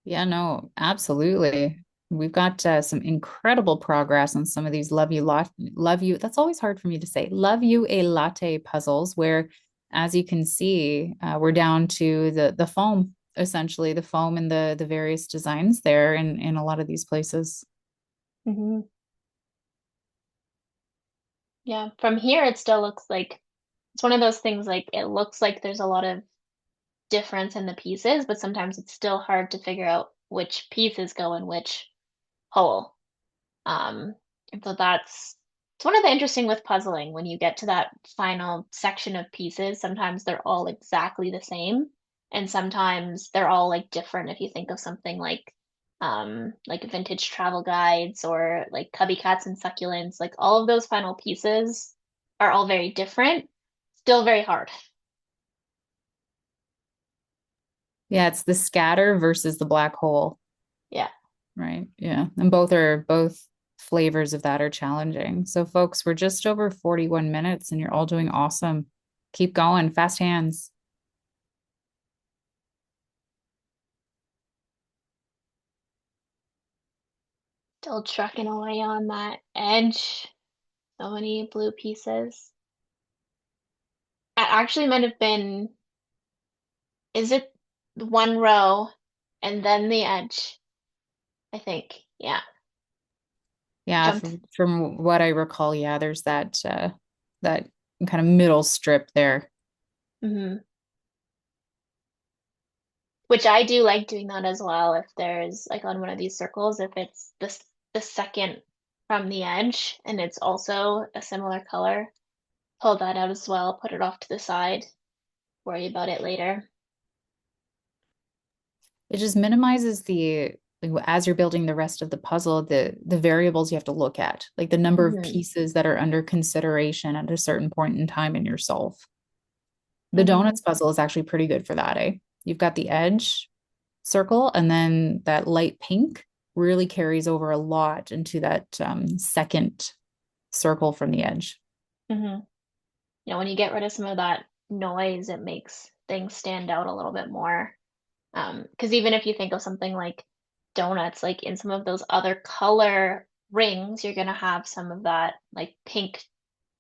Yeah, no, absolutely. We've got some incredible progress on some of these love you. That's always hard for me to say. Love you a latte puzzles, where, as you can see, we're down to the foam, essentially the foam and the various designs there in a lot of these places. Hmm. Yeah, from here it still looks like it's one of those things like it looks like there's a lot of difference in the pieces, but sometimes it's still hard to figure out which pieces go in which hole. Um, and so that's it's one of the interesting with puzzling when you get to that final section of pieces, sometimes they're all exactly the same, and sometimes they're all like different if you think of something like vintage travel guides or like cubby cats and succulents, like all of those final pieces are all very different, still very hard. Yeah, it's the scatter versus the black hole, Yeah. right? Yeah, and both flavors of that are challenging. So, folks, we're just over 41 minutes, and you're all doing awesome. Keep going, fast hands. Still trucking away on that edge. So many blue pieces. It actually might have been, is it one row and then the edge? I think. Yeah. Yeah, Jumped. from what I recall, yeah, there's that kind of middle strip there. Hmm. Which I do like doing that as well. If there's like on one of these circles, if it's the second from the edge and it's also a similar color, pull that out as well, put it off to the side, worry about it later. It just minimizes the like, as you're building the rest of the puzzle, the variables you have to look at, like the number of Hmm. pieces that are under consideration at a certain point in time in your solve. The Hmm. donuts puzzle is actually pretty good for that, eh? You've got the edge circle, and then that light pink really carries over a lot into that second circle from the edge. Hmm. When you get rid of some of that noise, it makes things stand out a little bit more. Because even if you think of something like donuts, like in some of those other color rings, you're gonna have some of that like pink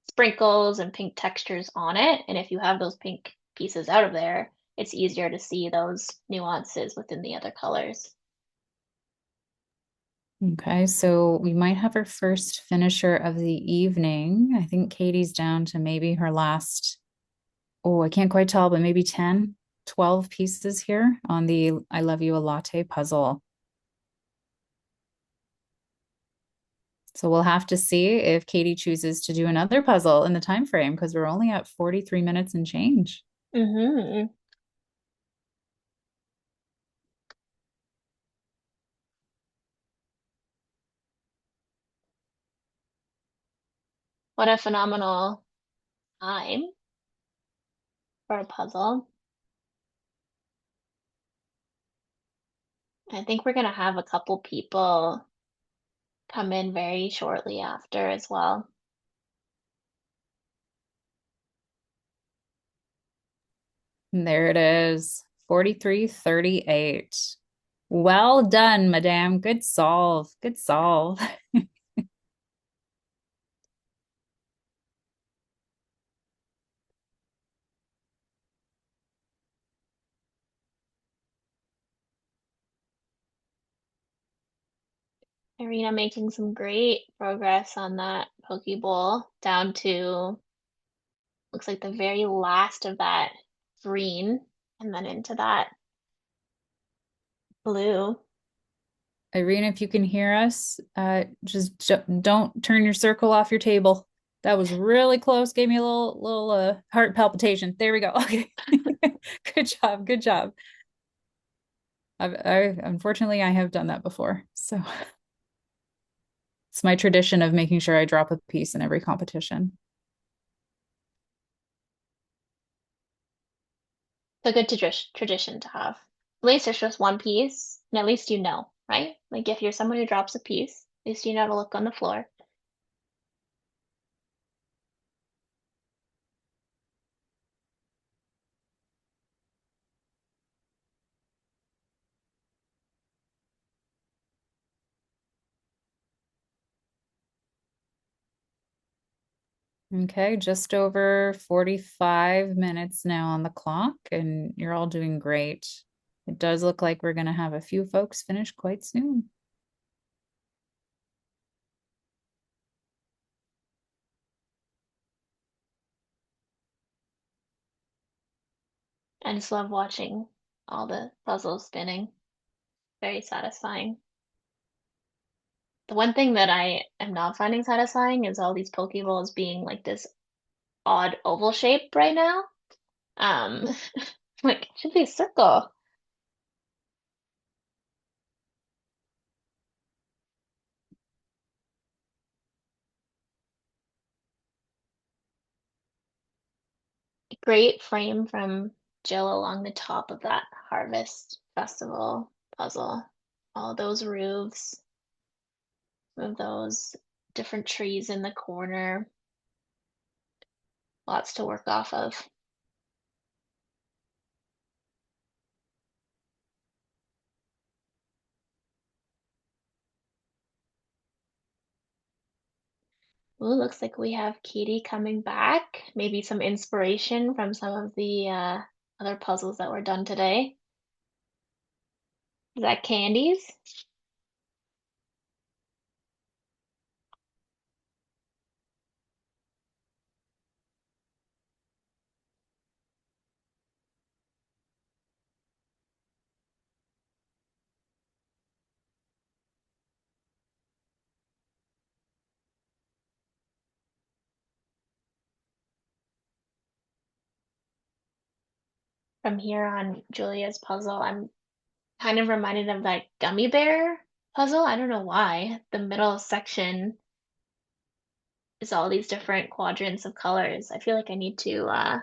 sprinkles and pink textures on it. And if you have those pink pieces out of there, it's easier to see those nuances within the other colors. Okay, so we might have our first finisher of the evening. I think Katie's down to maybe her last, oh, I can't quite tell, but maybe 10, 12 pieces here on the I Love You a Latte puzzle. So we'll have to see if Katie chooses to do another puzzle in the time frame because we're only at 43 minutes and change. Mm-hmm. What a phenomenal time for a puzzle. I think we're gonna have a couple people come in very shortly after as well. And there it is, 43:38. Well done, madame. Good solve. Good solve. Irina making some great progress on that poke bowl down to looks like the very last of that green and then into that blue. Irina, if you can hear us, just don't turn your circle off your table. That was really close. Gave me a little heart palpitation. There we go. Okay. Good job. Good job. I unfortunately I have done that before. So it's my tradition of making sure I drop a piece in every competition. It's a good tradition to have. At least there's just one piece, and at least you know, right? Like if you're someone who drops a piece, at least you know to look on the floor. Okay, just over 45 minutes now on the clock, and you're all doing great. It does look like we're going to have a few folks finish quite soon. I just love watching all the puzzles spinning. Very satisfying. The one thing that I am not finding satisfying is all these Pokeballs being like this odd oval shape right now. Um, like it should be a circle. Great frame from Jill along the top of that Harvest Festival puzzle. All those roofs, some of those different trees in the corner. Lots to work off of. Ooh, looks like we have Katie coming back. Maybe some inspiration from some of the other puzzles that were done today. Is that Candies? From here on Julia's puzzle, I'm kind of reminded of that gummy bear puzzle. I don't know why. The middle section is all these different quadrants of colors. I feel like I need to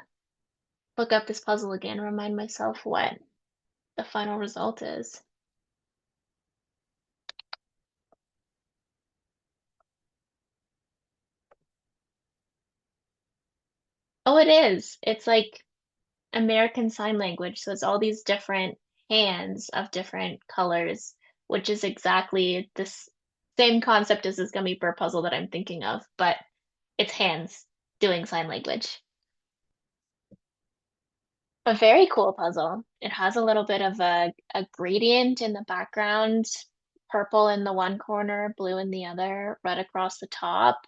look up this puzzle again, remind myself what the final result is. Oh, it is. It's like American Sign Language, so it's all these different hands of different colors, which is exactly this Same concept as this gummy bear puzzle that I'm thinking of, but it's hands doing sign language. A very cool puzzle. It has a little bit of a gradient in the background, purple in the one corner, blue in the other, red across the top,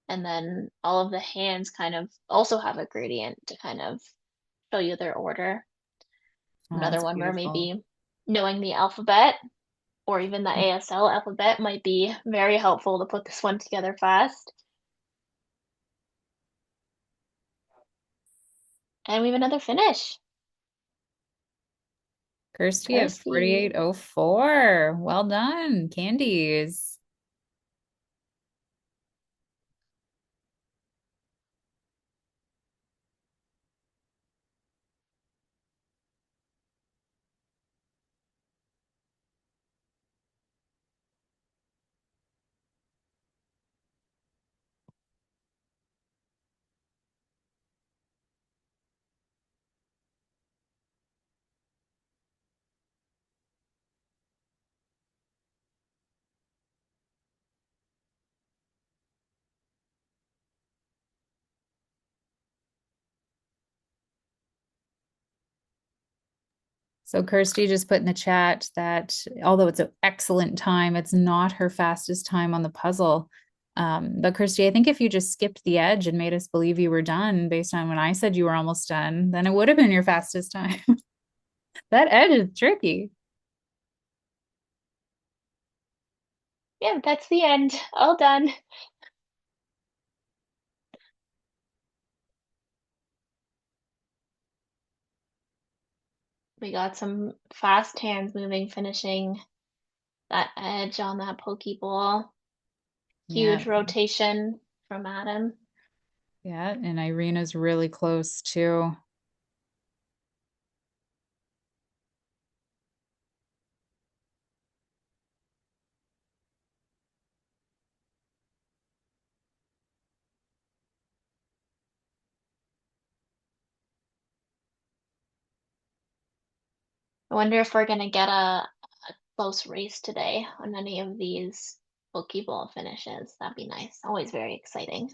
and then all of the hands kind of also have a gradient to kind of show you their order. Oh, Another that's one where beautiful. maybe knowing the alphabet or even the ASL alphabet might be very helpful to put this one together fast. And we have another finish. Kirsty at Kirsty. 4804. Well done, Candies. So Kirsty just put in the chat that although it's an excellent time, it's not her fastest time on the puzzle. But Kirsty, I think if you just skipped the edge and made us believe you were done based on when I said you were almost done, then it would have been your fastest time. That edge is tricky. Yeah, that's the end. All done. We got some fast hands moving, finishing that edge on that Pokeball. Yeah, Huge rotation from Adam. yeah, and Irina's really close too. I wonder if we're gonna get a close race today on any of these Pokeball finishes. That'd be nice. Always very exciting.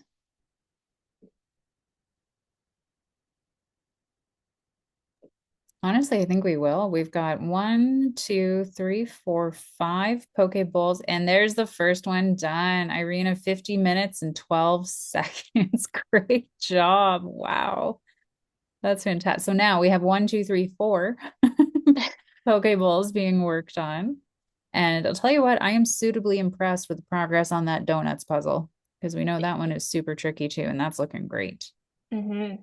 Honestly, I think we will. We've got one, two, three, four, five Pokeballs, and there's the first one done. Irina, 50 minutes and 12 seconds. Great job. Wow. That's fantastic. So now we have one, two, three, four Pokeballs being worked on. And I'll tell you what, I am suitably impressed with the progress on that donuts puzzle because we know that one is super tricky too, and that's looking great. Hmm.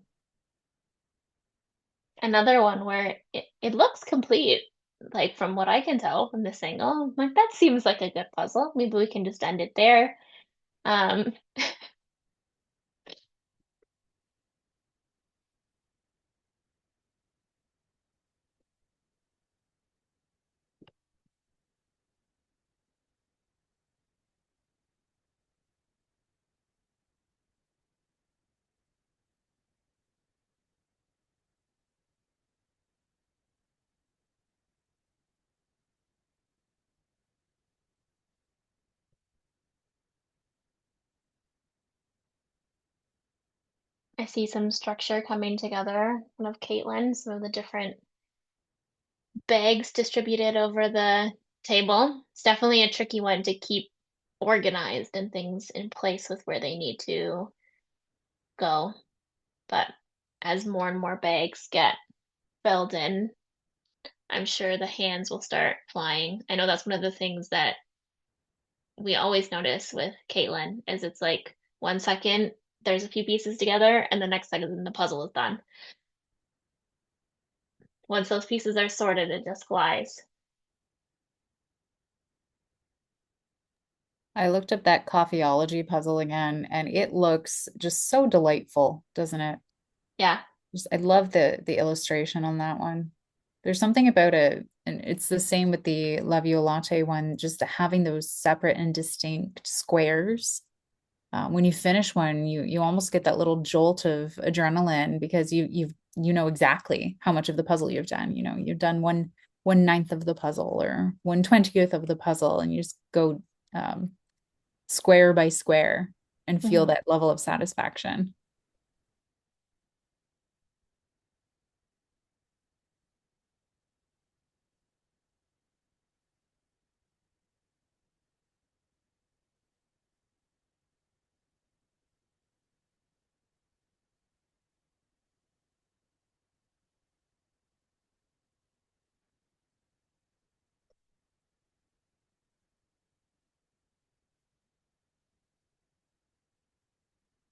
Another one where it looks complete, like from what I can tell from this angle. I'm like, that seems like a good puzzle. Maybe we can just end it there. Um, I see some structure coming together. One of Caitlin, some of the different bags distributed over the table. It's definitely a tricky one to keep organized and things in place with where they need to go. But as more and more bags get filled in, I'm sure the hands will start flying. I know that's one of the things that we always notice with Caitlin is it's like 1 second there's a few pieces together and the next second the puzzle is done. Once those pieces are sorted, it just flies. I looked up that Coffeeology puzzle again, and it looks just so delightful, doesn't it? Yeah. Just, I love the illustration on that one. There's something about it, and it's the same with the Latte one, just having those separate and distinct squares. When you finish one, you almost get that little jolt of adrenaline because you know exactly how much of the puzzle you've done. You know, you've done one ninth of the puzzle or 1/20th of the puzzle, and you just go square by square and feel Mhm. that level of satisfaction.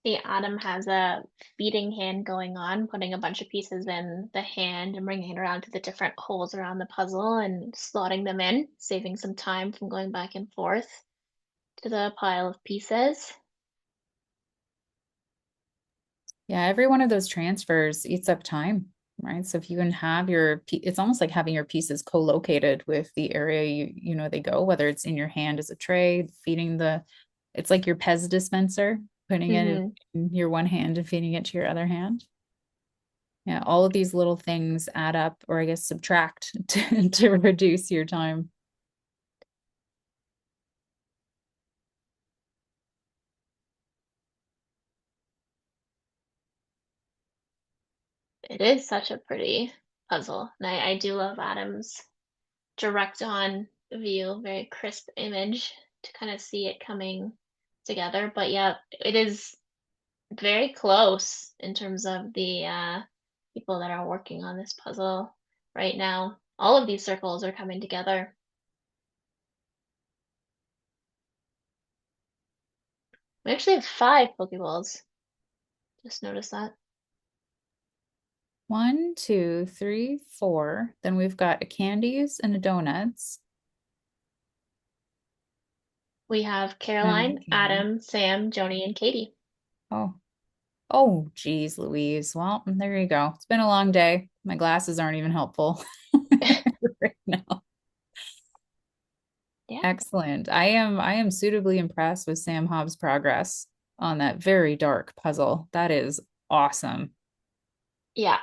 See, Adam has a feeding hand going on, putting a bunch of pieces in the hand and bringing it around to the different holes around the puzzle and slotting them in, saving some time from going back and forth to the pile of pieces. Yeah, every one of those transfers eats up time, right? So if you can have it's almost like having your pieces co-located with the area you know they go, whether it's in your hand as a tray, it's like your Pez dispenser, putting it Hmm. in your one hand and feeding it to your other hand. Yeah, all of these little things add up, or I guess subtract to reduce your time. It is such a pretty puzzle. And I do love Adam's direct on view, very crisp image to kind of see it coming together. But yeah, it is very close in terms of the people that are working on this puzzle right now. All of these circles are coming together. We actually have 5 Pokeballs. Just noticed that. One, two, three, four. Then we've got a candies and a donuts. We have And Caroline, Katie. Adam, Sam, Joni, and Katie. Oh, oh, geez, Louise. Well, there you go. It's been a long day. My glasses aren't even helpful right now. Yeah. Excellent. I am suitably impressed with Sam Hobbs' progress on that very dark puzzle. That is awesome. Yeah.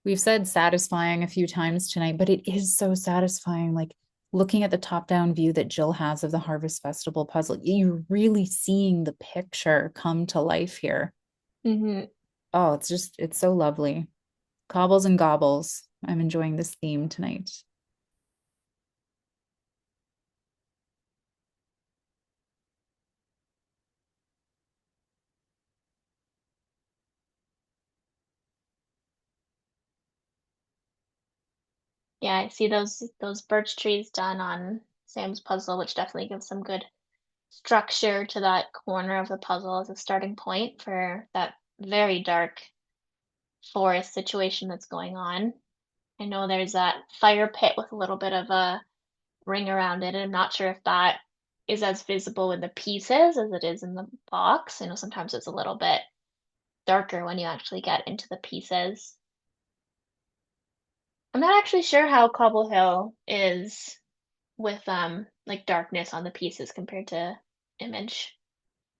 We've said satisfying a few times tonight, but it is so satisfying. Like looking at the top-down view that Jill has of the Harvest Festival puzzle, you're really seeing the picture come to life here. Hmm. Oh, it's so lovely. Cobbles and Gobbles. I'm enjoying this theme tonight. Yeah, I see those birch trees done on Sam's puzzle, which definitely gives some good structure to that corner of the puzzle as a starting point for that very dark forest situation that's going on. I know there's that fire pit with a little bit of a ring around it, and I'm not sure if that is as visible in the pieces as it is in the box. I know sometimes it's a little bit darker when you actually get into the pieces. I'm not actually sure how Cobble Hill is with like darkness on the pieces compared to Image.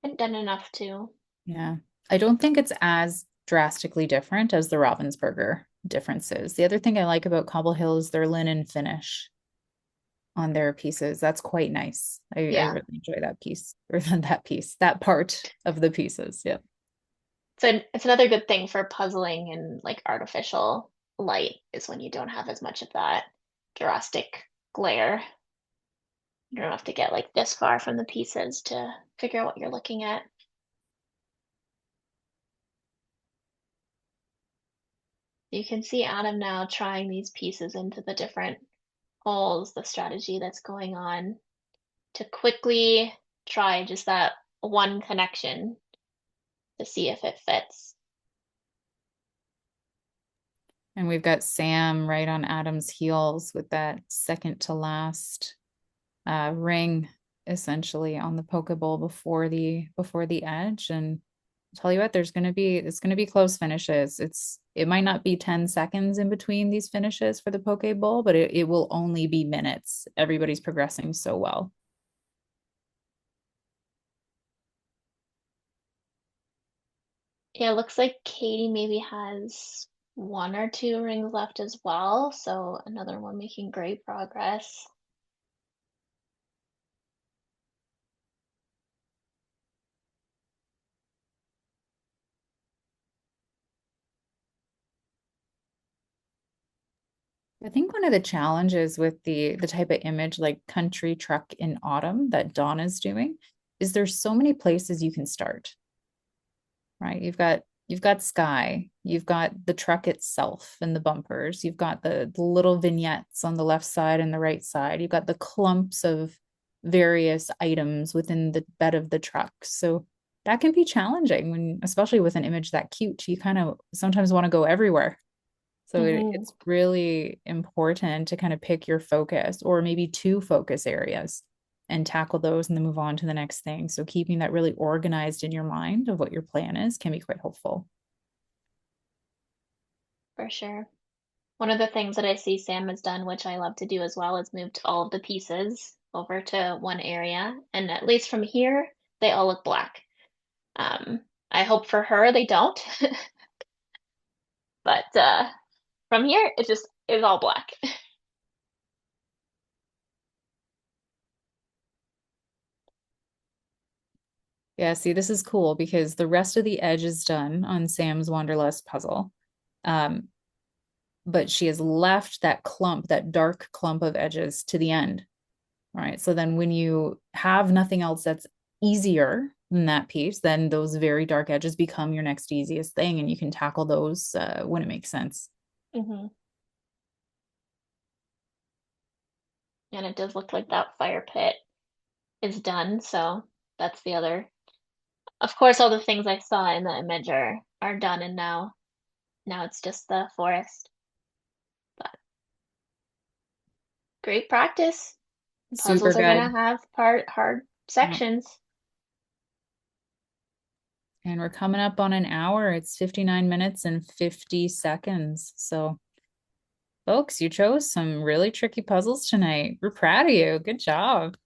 I haven't done enough to. Yeah. I don't think it's as drastically different as the Ravensburger differences. The other thing I like about Cobble Hill is their linen finish on their pieces. That's quite nice. I Yeah. really enjoy that piece or that part of the pieces. Yeah. So it's another good thing for puzzling and like artificial light is when you don't have as much of that drastic glare. You don't have to get like this far from the pieces to figure out what you're looking at. You can see Adam now trying these pieces into the different holes, the strategy that's going on to quickly try just that one connection to see if it fits. And we've got Sam right on Adam's heels with that second to last ring essentially on the Pokeball before the edge. And I'll tell you what, it's gonna be close finishes. It might not be 10 seconds in between these finishes for the Pokeball, but it will only be minutes. Everybody's progressing so well. Yeah, it looks like Katie maybe has one or two rings left as well, so another one making great progress. I think one of the challenges with the type of image like country truck in autumn that Donna's doing is there's so many places you can start, right? You've got sky, you've got the truck itself and the bumpers, you've got the little vignettes on the left side and the right side, you've got the clumps of various items within the bed of the truck. So that can be challenging when, especially with an image that cute, you kind of sometimes want to go everywhere. So Hmm. it's really important to kind of pick your focus or maybe two focus areas and tackle those and then move on to the next thing. So keeping that really organized in your mind of what your plan is can be quite helpful. For sure. One of the things that I see Sam has done, which I love to do as well, is moved all of the pieces over to one area. And at least from here, they all look black. Um, I hope for her they don't, but from here, it just is all black. Yeah, see, this is cool because the rest of the edge is done on Sam's Wanderlust puzzle. Um, but she has left that clump, that dark clump of edges to the end. Right. So then when you have nothing else that's easier than that piece, then those very dark edges become your next easiest thing, and you can tackle those when it makes sense. Hmm. And it does look like that fire pit is done, so that's the other. Of course, all the things I saw in the image are done, and now it's just the forest. But great practice. Super Puzzles are gonna good. have part hard Yep. sections. And we're coming up on an hour. It's 59 minutes and 50 seconds. So, folks, you chose some really tricky puzzles tonight. We're proud of you. Good job.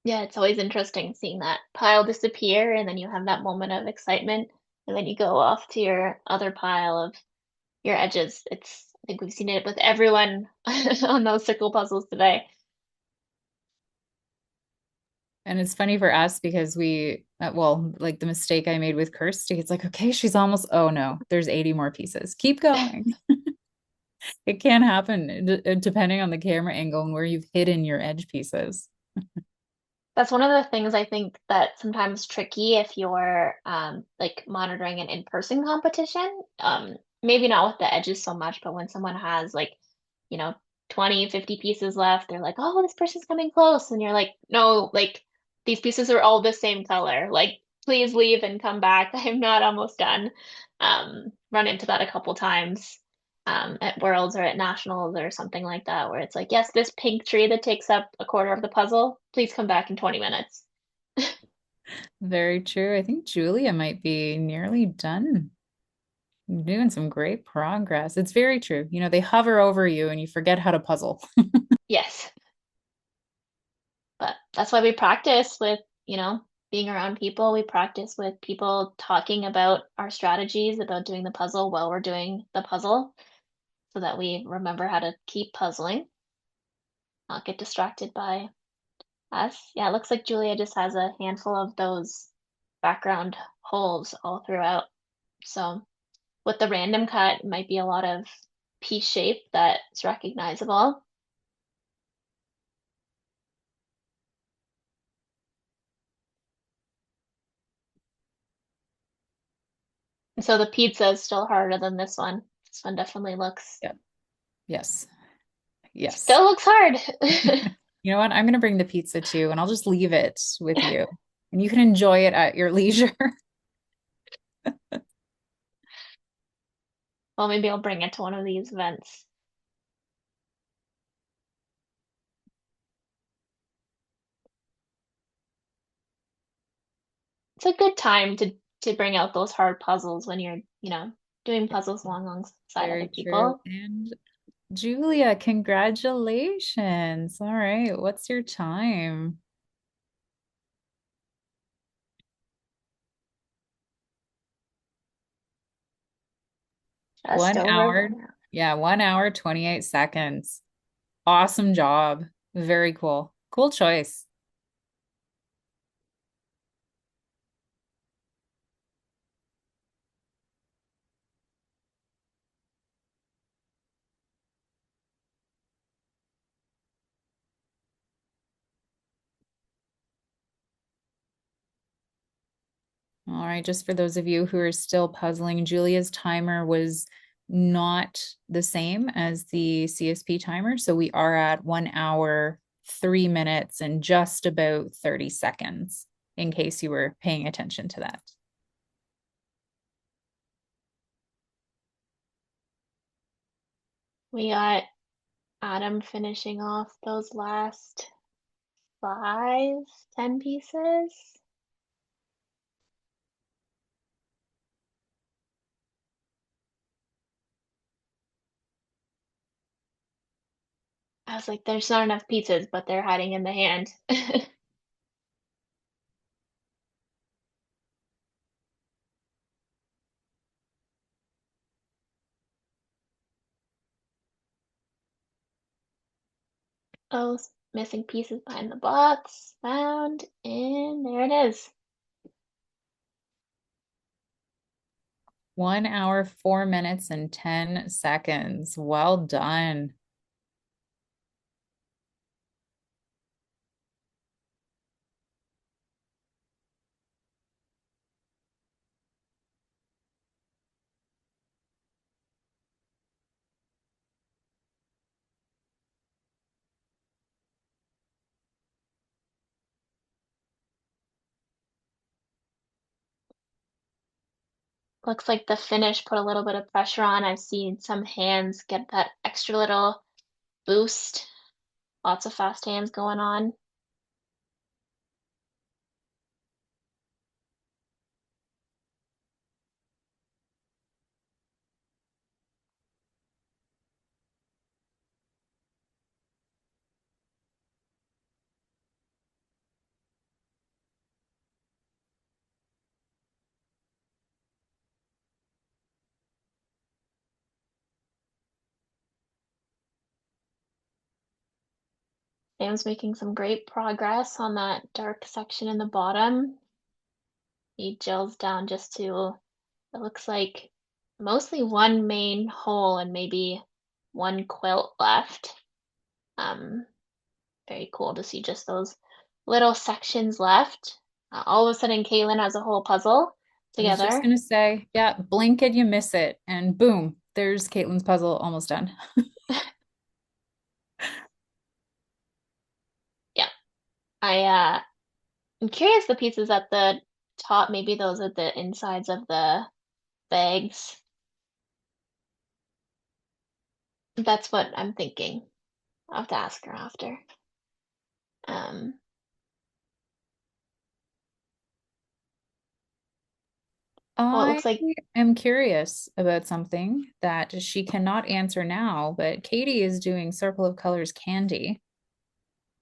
Yeah, it's always interesting seeing that pile disappear, and then you have that moment of excitement, and then you go off to your other pile of your edges. I think we've seen it with everyone on those circle puzzles today. And it's funny for us because well, like the mistake I made with Kirsty, it's like, okay, she's almost, oh no, there's 80 more pieces. Keep going. It can happen depending on the camera angle and where you've hidden your edge pieces. That's one of the things I think that's sometimes tricky if you're like monitoring an in-person competition. Maybe not with the edges so much, but when someone has like, you know, 20, 50 pieces left, they're like, "Oh, this person's coming close." And you're like, "No, like these pieces are all the same color. Like please leave and come back. I'm not almost done." Run into that a couple times at Worlds or at Nationals or something like that, where it's like, yes, this pink tree that takes up a quarter of the puzzle, please come back in 20 minutes. Very true. I think Julia might be nearly done. You're doing some great progress. It's very true. They hover over you and you forget how to puzzle. Yes, but that's why we practice with, being around people. We practice with people talking about our strategies, about doing the puzzle while we're doing the puzzle, so that we remember how to keep puzzling, not get distracted by us. Yeah, it looks like Julia just has a handful of those background holes all throughout. So with the random cut, it might be a lot of piece shape that's recognizable. And so the pizza is still harder than this one. This one definitely Yep. Yes. Yes. still looks hard. You know what? I'm going to bring the pizza too, and I'll just leave it with you. And you can enjoy it at your leisure. Well, maybe I'll bring it to one of these events. It's a good time to bring out those hard puzzles when you're, doing puzzles alongside other Very true. people. And Julia, congratulations. All right, what's your time? Just One over hour. 1 hour. Yeah, 1 hour, 28 seconds. Awesome job. Very cool. Cool choice. All right, just for those of you who are still puzzling, Julia's timer was not the same as the CSP timer. So we are at 1 hour, 3 minutes, and just about 30 seconds, in case you were paying attention to that. We got Adam finishing off those last 5, 10 pieces. I was like, there's not enough pieces, but they're hiding in the hand. Oh, missing pieces behind the box. Found, and there it is. 1 hour, 4 minutes, and 10 seconds. Well done. Looks like the finish put a little bit of pressure on. I've seen some hands get that extra little boost. Lots of fast hands going on. Sam's making some great progress on that dark section in the bottom. He gels down just to, it looks like mostly one main hole and maybe one quilt left. Um, Very cool to see just those little sections left. All of a sudden, Caitlin has a whole puzzle I was just together. gonna say, yeah, blink and you miss it, and boom, there's Caitlin's puzzle almost done. Yeah, I'm curious the pieces at the top, maybe those are the insides of the bags. That's what I'm thinking. I'll have to ask her after. Um, well, it I looks like, am curious about something that she cannot answer now, but Katie is doing Circle of Colors candy,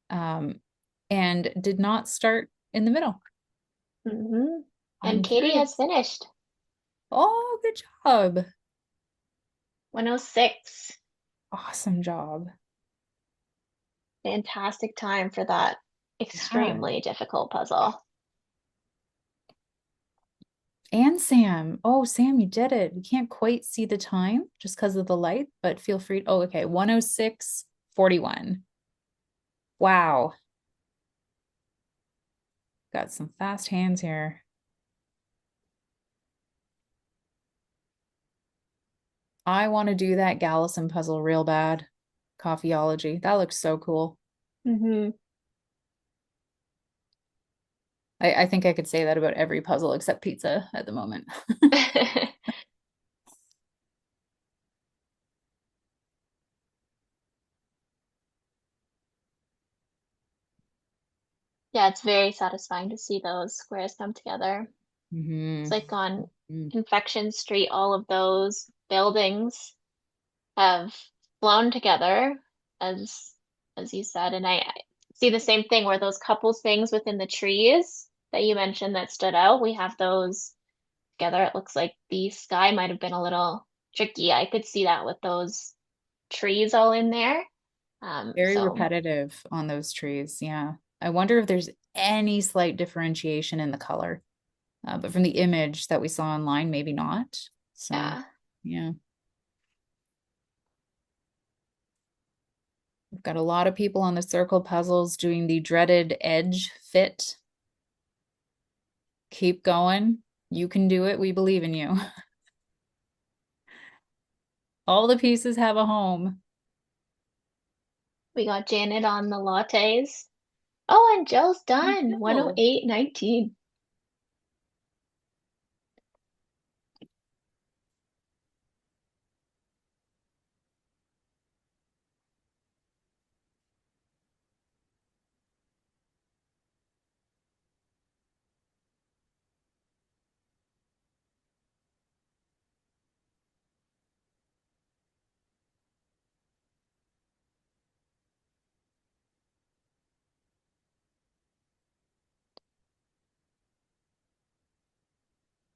um, and did not start in the middle. hmm. And I'm Katie has curious. finished. Oh, good job. 106. Awesome job. Fantastic time for that Yeah. extremely difficult puzzle. And Sam. Oh, Sam, you did it. We can't quite see the time just because of the light, but feel free. Oh, okay. 106:41. Wow. Got some fast hands here. I want to do that Galison puzzle real bad. Coffeeology. That looks so cool. Hmm. I think I could say that about every puzzle except pizza at the moment. Yeah, it's very satisfying to see those squares come together. It's Hmm. like on Mm. Confection Street, all of those buildings have flown together as as you said, and I see the same thing where those couples things within the trees that you mentioned that stood out, we have those together. It looks like the sky might have been a little tricky. I could see that with those trees all in there. Very So repetitive on those trees. Yeah. I wonder if there's any slight differentiation in the color. But from the image that we saw online, maybe not. So, yeah, yeah, we've got a lot of people on the circle puzzles doing the dreaded edge fit. Keep going. You can do it. We believe in you. All the pieces have a home. we got Janet on the lattes. Oh, and Jill's Oh, done. Jill. 108.19.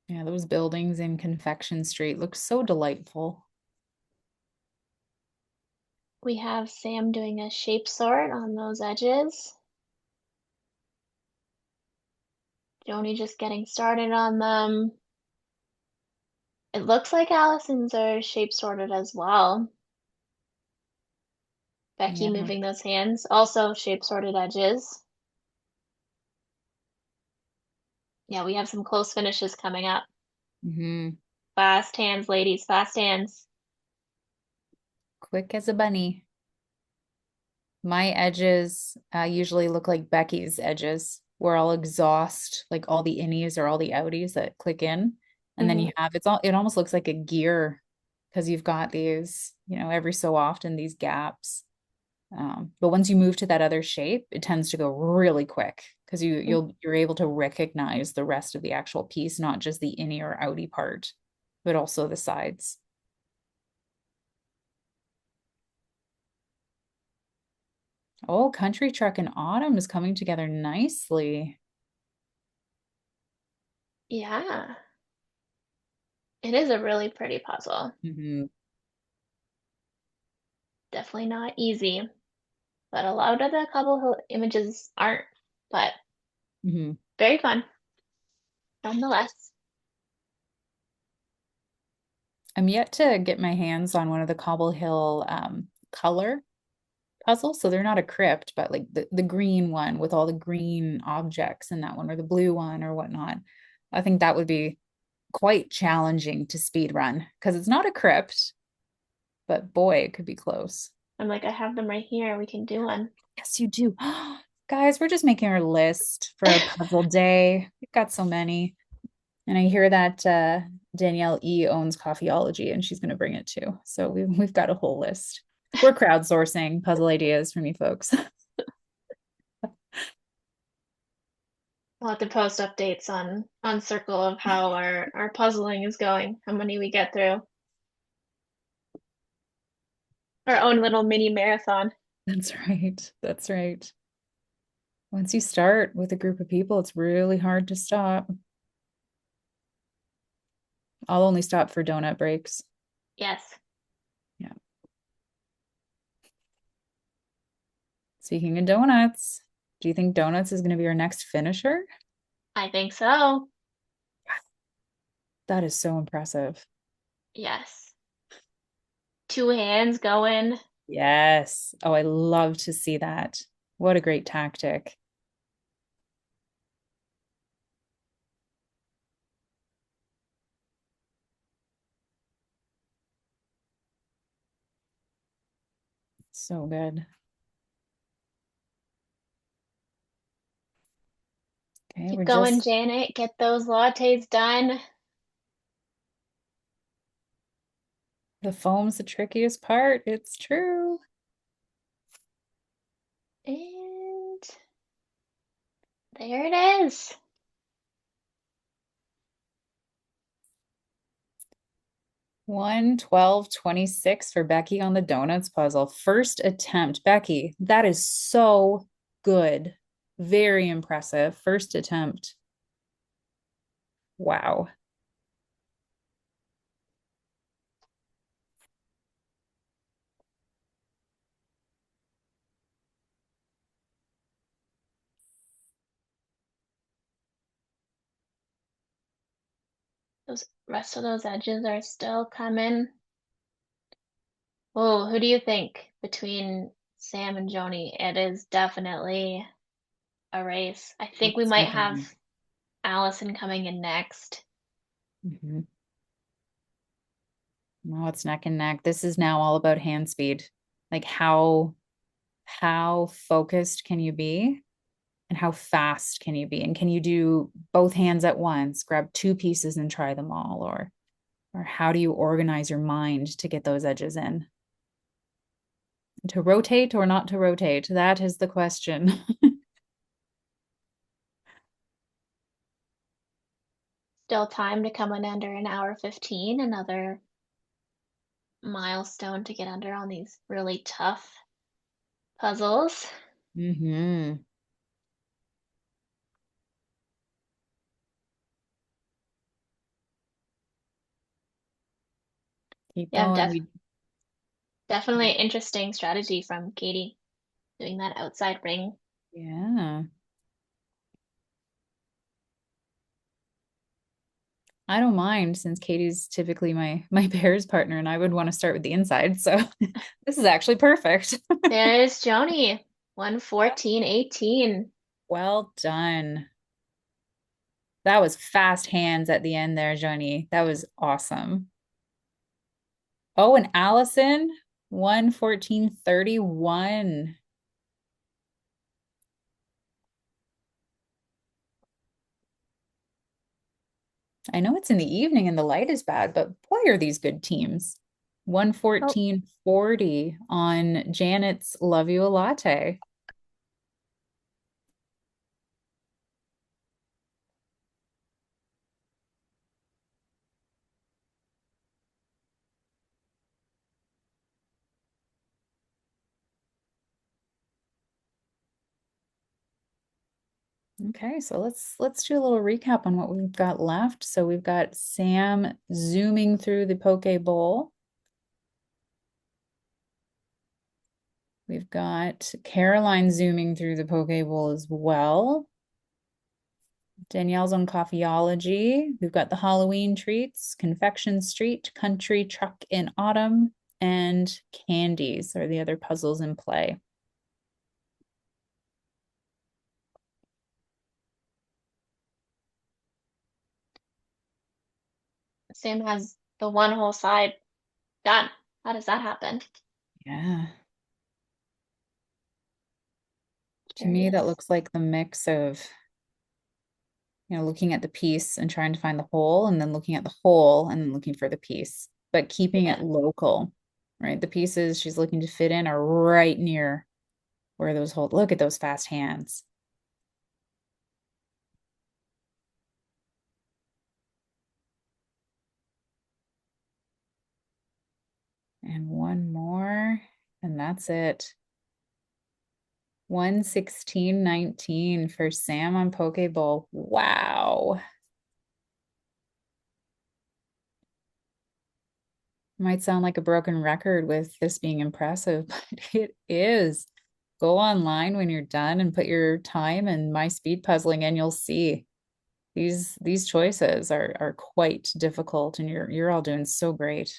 Yeah, those buildings in Confection Street look so delightful. We have Sam doing a shape sort on those edges. Joni just getting started on them. It looks like Allison's are shape sorted as well. Becky Yeah. moving those hands, also shape sorted edges. Yeah, we have some close finishes coming up. Hmm. Fast hands, ladies, fast hands. Quick as a bunny. My edges usually look like Becky's edges, where I'll exhaust like all the innies or all the outies that click in. And then Hmm. you have it almost looks like a gear because you've got these, every so often these gaps. But once you move to that other shape, it tends to go really quick because you're able to recognize the rest of the actual piece, not just the innie or outie part, but also the sides. Oh, Country Truck and Autumn is coming together nicely. Yeah, it is a really pretty puzzle. Hmm. Definitely not easy, but a lot of the couple images aren't, but Hmm. very fun nonetheless. I'm yet to get my hands on one of the Cobble Hill color puzzles. So they're not a crypt, but like the green one with all the green objects in that one, or the blue one or whatnot. I think that would be quite challenging to speed run because it's not a crypt, but boy, it could be close. I'm like, I have them right here. We can do one. Yes, you do. Guys, we're just making our list for our puzzle day. We've got so many. And I hear that Danielle E owns Coffeeology and she's going to bring it too. So we've got a whole list. We're crowdsourcing puzzle ideas from you folks. We'll have to post updates on Circle of how our puzzling is going, how many we get through. Our own little mini marathon. That's right. That's right. Once you start with a group of people, it's really hard to stop. I'll only stop for donut breaks. Yes, Yeah. Speaking of donuts, do you think donuts is going to be our next finisher? I think so. That is so impressive. Yes. Two hands going. Yes. Oh, I love to see that. What a great tactic. So good. Okay, Keep we're going, just Janet. Get those lattes done. the foam's the trickiest part. It's true. And there it is. 1 12 26 for Becky on the donuts puzzle. First attempt. Becky, that is so good. Very impressive. First attempt. Wow. Those rest of those edges are still coming. Oh, who do you think between Sam and Joni? It is definitely a race. I think we It's might neck and have neck. Allison coming in next. Mhm. No, it's neck and neck. This is now all about hand speed. Like how focused can you be and how fast can you be? And can you do both hands at once, grab two pieces and try them all? Or how do you organize your mind to get those edges in? To rotate or not to rotate? That is the question. Still time to come in under an hour 15, another milestone to get under on these really tough puzzles. Hmm. Keep Yeah, going. We definitely interesting strategy from Katie doing that outside ring. yeah. I don't mind since Katie's typically my pairs partner and I would want to start with the inside. So this is actually perfect. There's Joni, 114.18. Well done. That was fast hands at the end there, Johnny. That was awesome. Oh, and Allison, 1 14 31. I know it's in the evening and the light is bad, but boy, are these good teams. One Oh, 14 40 on Janet's Love You a Latte. Okay, so let's do a little recap on what we've got left. So we've got Sam zooming through the poke bowl. We've got Caroline zooming through the poke bowl as well. Danielle's on Coffeeology. We've got the Halloween treats, Confection Street, Country Truck in Autumn, and Candies are the other puzzles in play. Sam has the one whole side done. How does that happen? Yeah. To me, that Curious. looks like the mix of, looking at the piece and trying to find the hole, and then looking at the hole and then looking for the piece, but keeping it Yeah. local, right? The pieces she's looking to fit in are right near where those holes. Look at those fast hands. And one more, and that's it. 116 19 for Sam on Pokeball. Wow. Might sound like a broken record with this being impressive, but it is. Go online when you're done and put your time and my speed puzzling and you'll see these choices are quite difficult and you're all doing so great.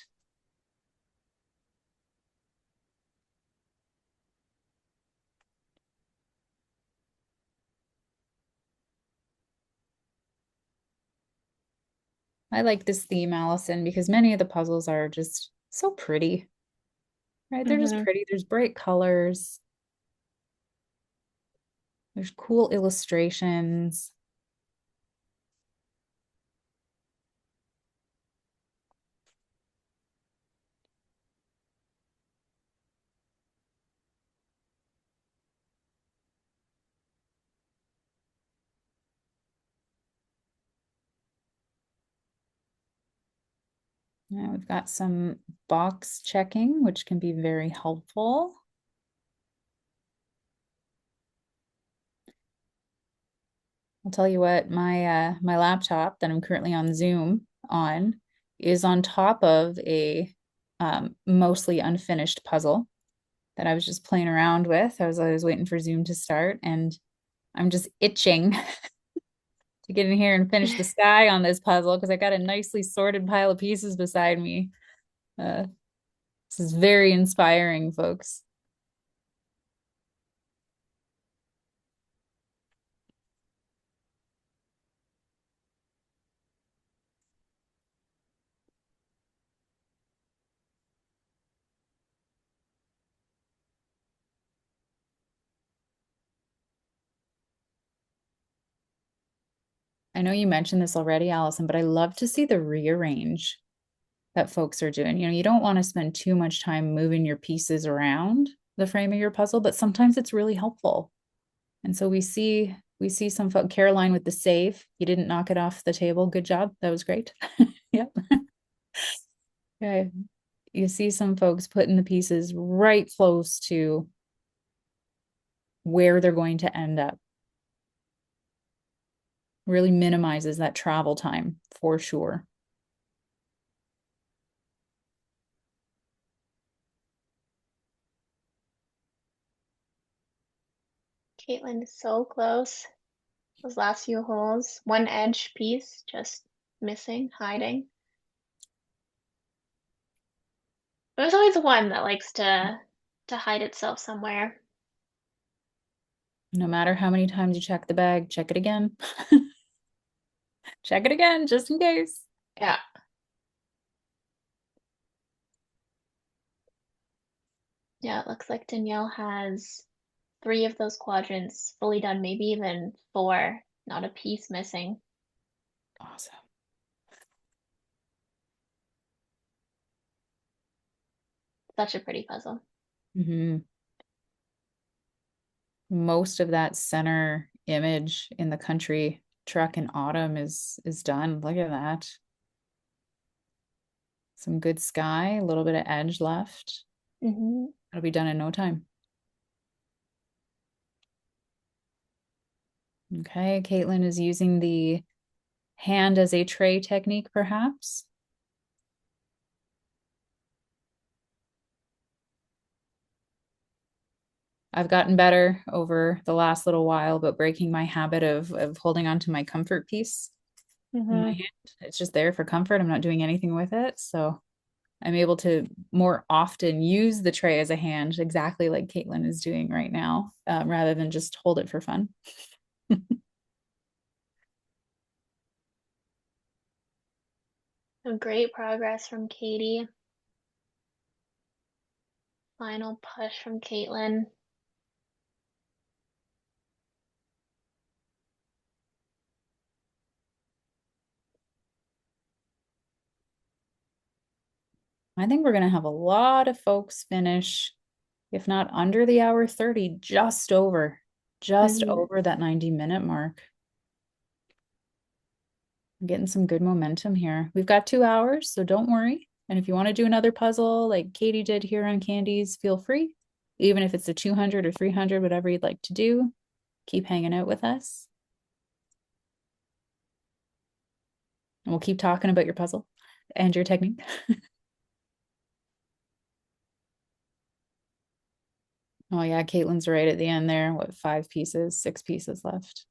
I like this theme, Allison, because many of the puzzles are just so pretty, right? They're just Hmm. pretty. There's bright colors. There's cool illustrations. Now we've got some box checking, which can be very helpful. I'll tell you what, my laptop that I'm currently on Zoom on is on top of a mostly unfinished puzzle that I was just playing around with. I was waiting for Zoom to start, and I'm just itching to get in here and finish the sky on this puzzle because I got a nicely sorted pile of pieces beside me. Uh, this is very inspiring, folks. I know you mentioned this already, Allison, but I love to see the rearrange that folks are doing. You don't want to spend too much time moving your pieces around the frame of your puzzle, but sometimes it's really helpful. And so we see some folk, Caroline with the save. You didn't knock it off the table. Good job. That was great. Yep. Okay. You see some folks putting the pieces right close to where they're going to end up. Really minimizes that travel time for sure. Caitlin is so close. Those last few holes, one edge piece just missing, hiding. There's always one that likes to hide itself somewhere. No matter how many times you check the bag, check it again. Check it again, just in case. Yeah. Yeah, it looks like Danielle has three of those quadrants fully done, maybe even four, not a piece missing. Awesome. Such a pretty puzzle. Mm-hmm. Most of that center image in the country truck in autumn is done. Look at that. Some good sky, a little bit of edge left. Mm-hmm. It'll be done in no time. Okay, Caitlin is using the hand as a tray technique, perhaps. I've gotten better over the last little while, but breaking my habit of holding on to my comfort piece in my Mm-hmm. hand. It's just there for comfort. I'm not doing anything with it. So I'm able to more often use the tray as a hand, exactly like Caitlin is doing right now, rather than just hold it for fun. Some great progress from Katie. Final push from Caitlin. I think we're going to have a lot of folks finish, if not under the hour 30, just Mm-hmm. over that 90-minute mark. I'm getting some good momentum here. We've got 2 hours, so don't worry. And if you want to do another puzzle like Katie did here on Candies, feel free. Even if it's a 200 or 300, whatever you'd like to do, keep hanging out with us. And we'll keep talking about your puzzle and your technique. Oh yeah, Caitlin's right at the end there. What, 5 pieces, 6 pieces left.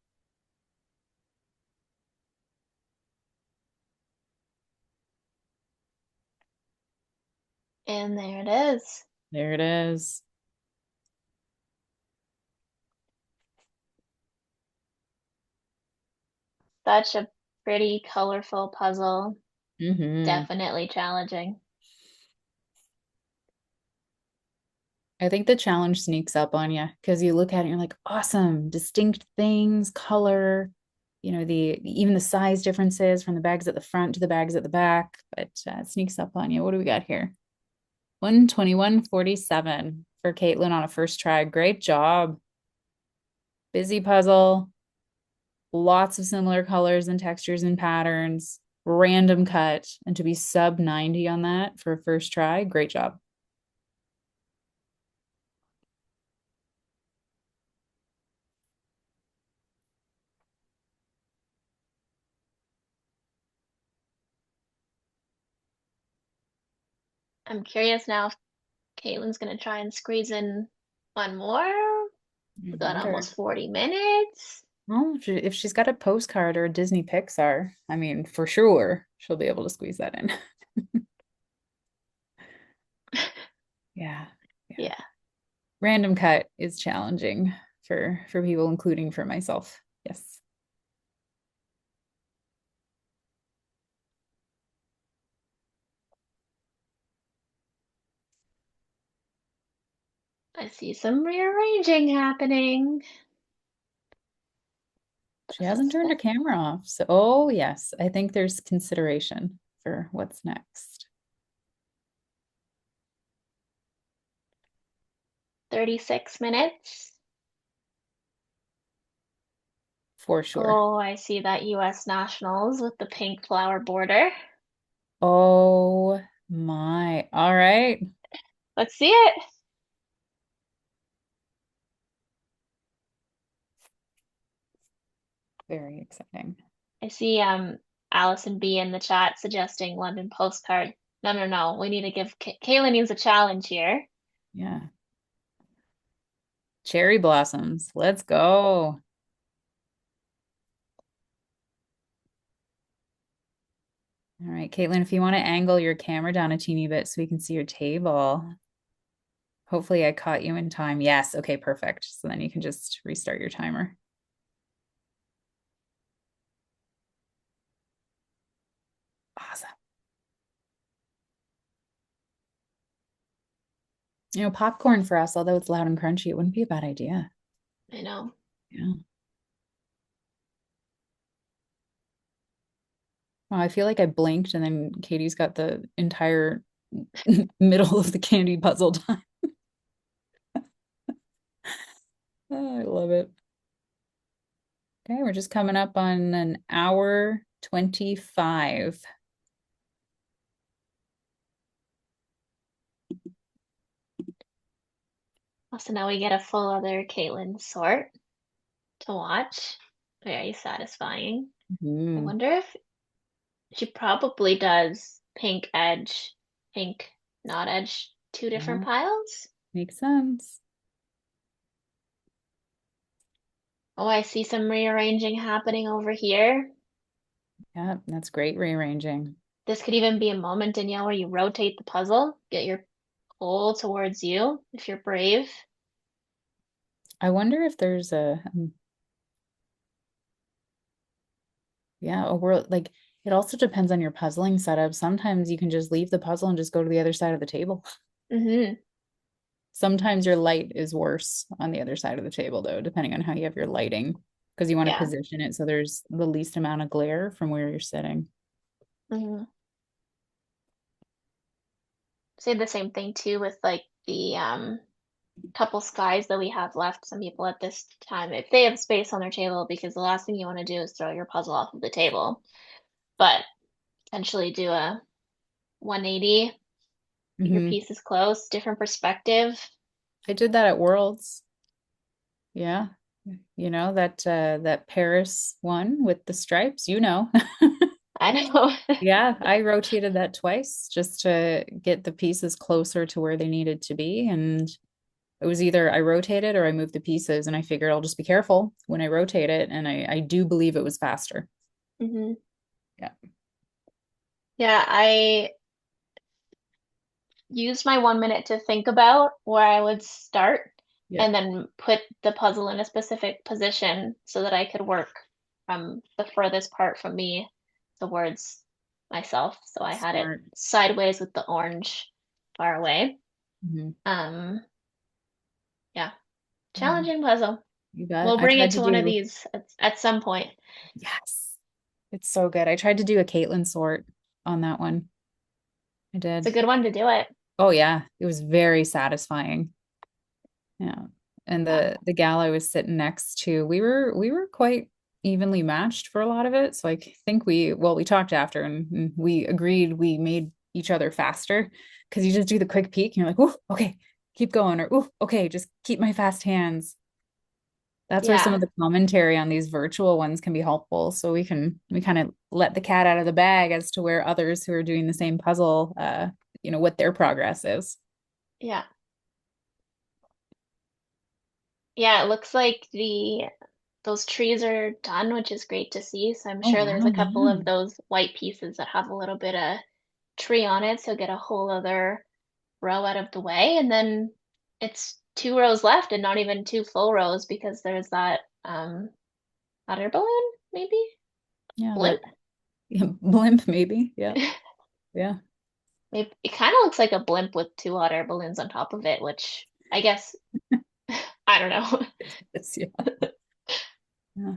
And there it is. There it is. Such a pretty, colorful puzzle. Mm-hmm. Definitely challenging. I think the challenge sneaks up on you because you look at it and you're like, awesome, distinct things, color, the even the size differences from the bags at the front to the bags at the back, but it sneaks up on you. What do we got here? 121.47 for Caitlin on a first try. Great job. Busy puzzle, lots of similar colors and textures and patterns. random cut, and to be sub 90 on that for a first try, great job. I'm curious now if Caitlin's gonna try and squeeze in one more. I We got wonder. almost 40 minutes. Well, if she's got a postcard or a Disney Pixar, I mean, for sure, she'll be able to squeeze that in. Yeah. Yeah. Yeah, Random cut is challenging for people, including for myself. Yes. I see some rearranging happening. She This hasn't is turned her camera off. So, oh, yes, I think there's consideration for what's next. 36 minutes. For sure. Oh, I see that US Nationals with the pink flower border. Oh my. All right. Let's see it. Very exciting. I see Allison B in the chat suggesting London postcard. No, no, no. We need to give Kayla needs a challenge here. Yeah. Cherry blossoms. Let's go. All right, Caitlin, if you want to angle your camera down a teeny bit so we can see your table. Hopefully I caught you in time. Yes. Okay, perfect. So then you can just restart your timer. Awesome. Popcorn for us, although it's loud and crunchy, it wouldn't be a bad idea. I know. Yeah. Well, I feel like I blinked and then Katie's got the entire middle of the candy puzzle done. Oh, I love it. Okay, we're just coming up on an hour 25. So now we get a full other Caitlin sort to watch. Very satisfying. I Mm, wonder if she probably does pink edge, pink not edge, two different yeah, piles. makes sense. Oh, I see some rearranging happening over here. Yeah, that's great rearranging. This could even be a moment, Danielle, where you rotate the puzzle, get your pole towards you if you're brave. I wonder if there's yeah, a world like it also depends on your puzzling setup. Sometimes you can just leave the puzzle and just go to the other side of the table. Mm-hmm. Sometimes your light is worse on the other side of the table, though, depending on how you have your lighting, because you want to Yeah. position it so there's the least amount of glare from where you're sitting. Mm-hmm. Say the same thing too with like the couple skies that we have left. Some people at this time, if they have space on their table, because the last thing you want to do is throw your puzzle off of the table, but potentially do a 180, get your Hmm. pieces close, different perspective. I did that at Worlds. Yeah. That Paris one with the stripes, I know. Yeah, I rotated that twice just to get the pieces closer to where they needed to be. And it was either I rotated or I moved the pieces, and I figured I'll just be careful when I rotate it. And I do believe it was faster. Hmm. Yeah. Yeah, I used my 1 minute to think about where I would start Yeah. and then put the puzzle in a specific position so that I could work from the furthest part from me towards myself. So I had it Smart. sideways with the orange far away. Mhm. Um, yeah, Yeah, challenging puzzle. you bet. We'll I bring it tried to to one of do, these at some point. yes, it's so good. I tried to do a Caitlin sort on that one. I It's a did. good one to do it. Oh yeah, it was very satisfying. Yeah. And Yeah. the gal I was sitting next to, we were quite evenly matched for a lot of it. So I think we talked after and we agreed we made each other faster because you just do the quick peek and you're like, oh, okay, keep going, or oh, okay, just keep my fast hands. That's where some of Yeah. the commentary on these virtual ones can be helpful. So we kind of let the cat out of the bag as to where others who are doing the same puzzle, what their progress is. Yeah. Yeah, it looks like the those trees are done, which is great to see. So I'm Oh sure there's wow, a couple yeah. of those white pieces that have a little bit of tree on it, so get a whole other row out of the way. And then it's two rows left and not even two full rows because there's that hot air balloon, maybe? Yeah, Blimp? that yeah, blimp maybe. Yeah. Yeah. It kind of looks like a blimp with two hot air balloons on top of it, which I guess I don't know. It's, yeah. Yeah.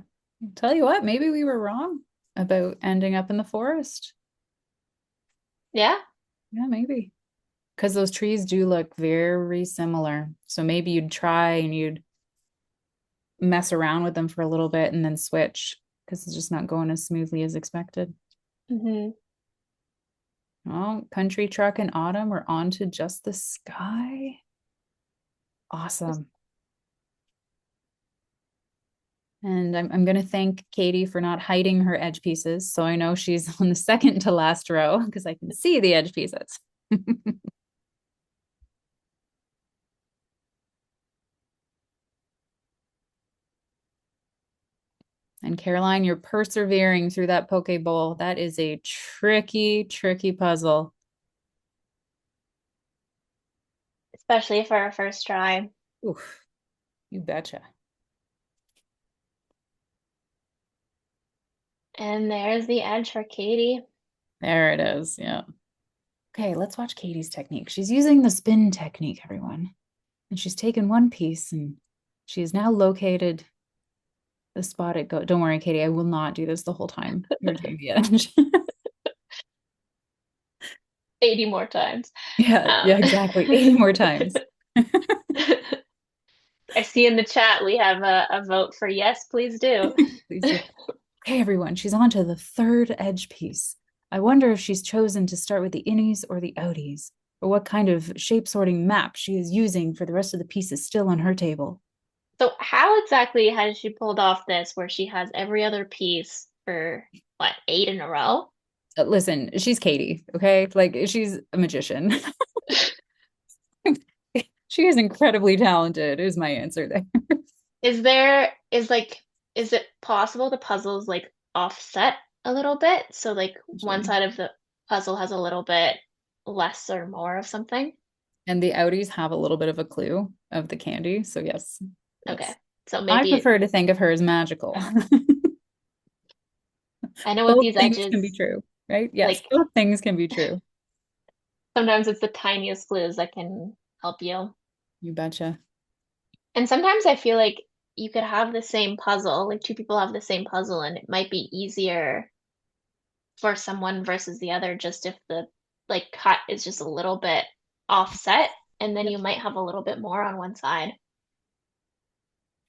Tell you what, maybe we were wrong about ending up in the forest. Yeah. Yeah, maybe. Because those trees do look very similar. So maybe you'd try and you'd mess around with them for a little bit and then switch because it's just not going as smoothly as expected. Hmm. Oh, country truck in autumn, we're on to just the sky. Awesome. And I'm going to thank Katie for not hiding her edge pieces. So I know she's on the second to last row because I can see the edge pieces. And Caroline, you're persevering through that poke bowl. That is a tricky, tricky puzzle. Especially for our first try. Oof, you betcha. And there's the edge for Katie. There it is. Yeah. Okay, let's watch Katie's technique. She's using the spin technique, everyone. And she's taken one piece and she has now located the spot it go. Don't worry, Katie, I will not do this the whole time you're doing the edge. 80 more times. Yeah, Um, yeah, exactly. 80 more times. I see in the chat we have a vote for yes, please do. Please do. Okay, everyone, she's on to the third edge piece. I wonder if she's chosen to start with the innies or the outies, or what kind of shape sorting map she is using for the rest of the pieces still on her table. So how exactly has she pulled off this where she has every other piece for what, 8 in a row? Listen, she's Katie, okay? Like, she's a magician. She is incredibly talented, is my answer there. Is it possible the puzzle's like offset a little bit? So like one Actually. side of the puzzle has a little bit less or more of something? And the outies have a little bit of a clue of the candy. So, yes, Okay. yes. So I maybe prefer to think of her as magical. I know with Both these things can be edges, true, right? Yes, like both things can be true. sometimes it's the tiniest clues that can help you. You betcha. And sometimes I feel like you could have the same puzzle, like two people have the same puzzle, and it might be easier for someone versus the other just if the like cut is just a little bit offset, and then Yep. you might have a little bit more on one side.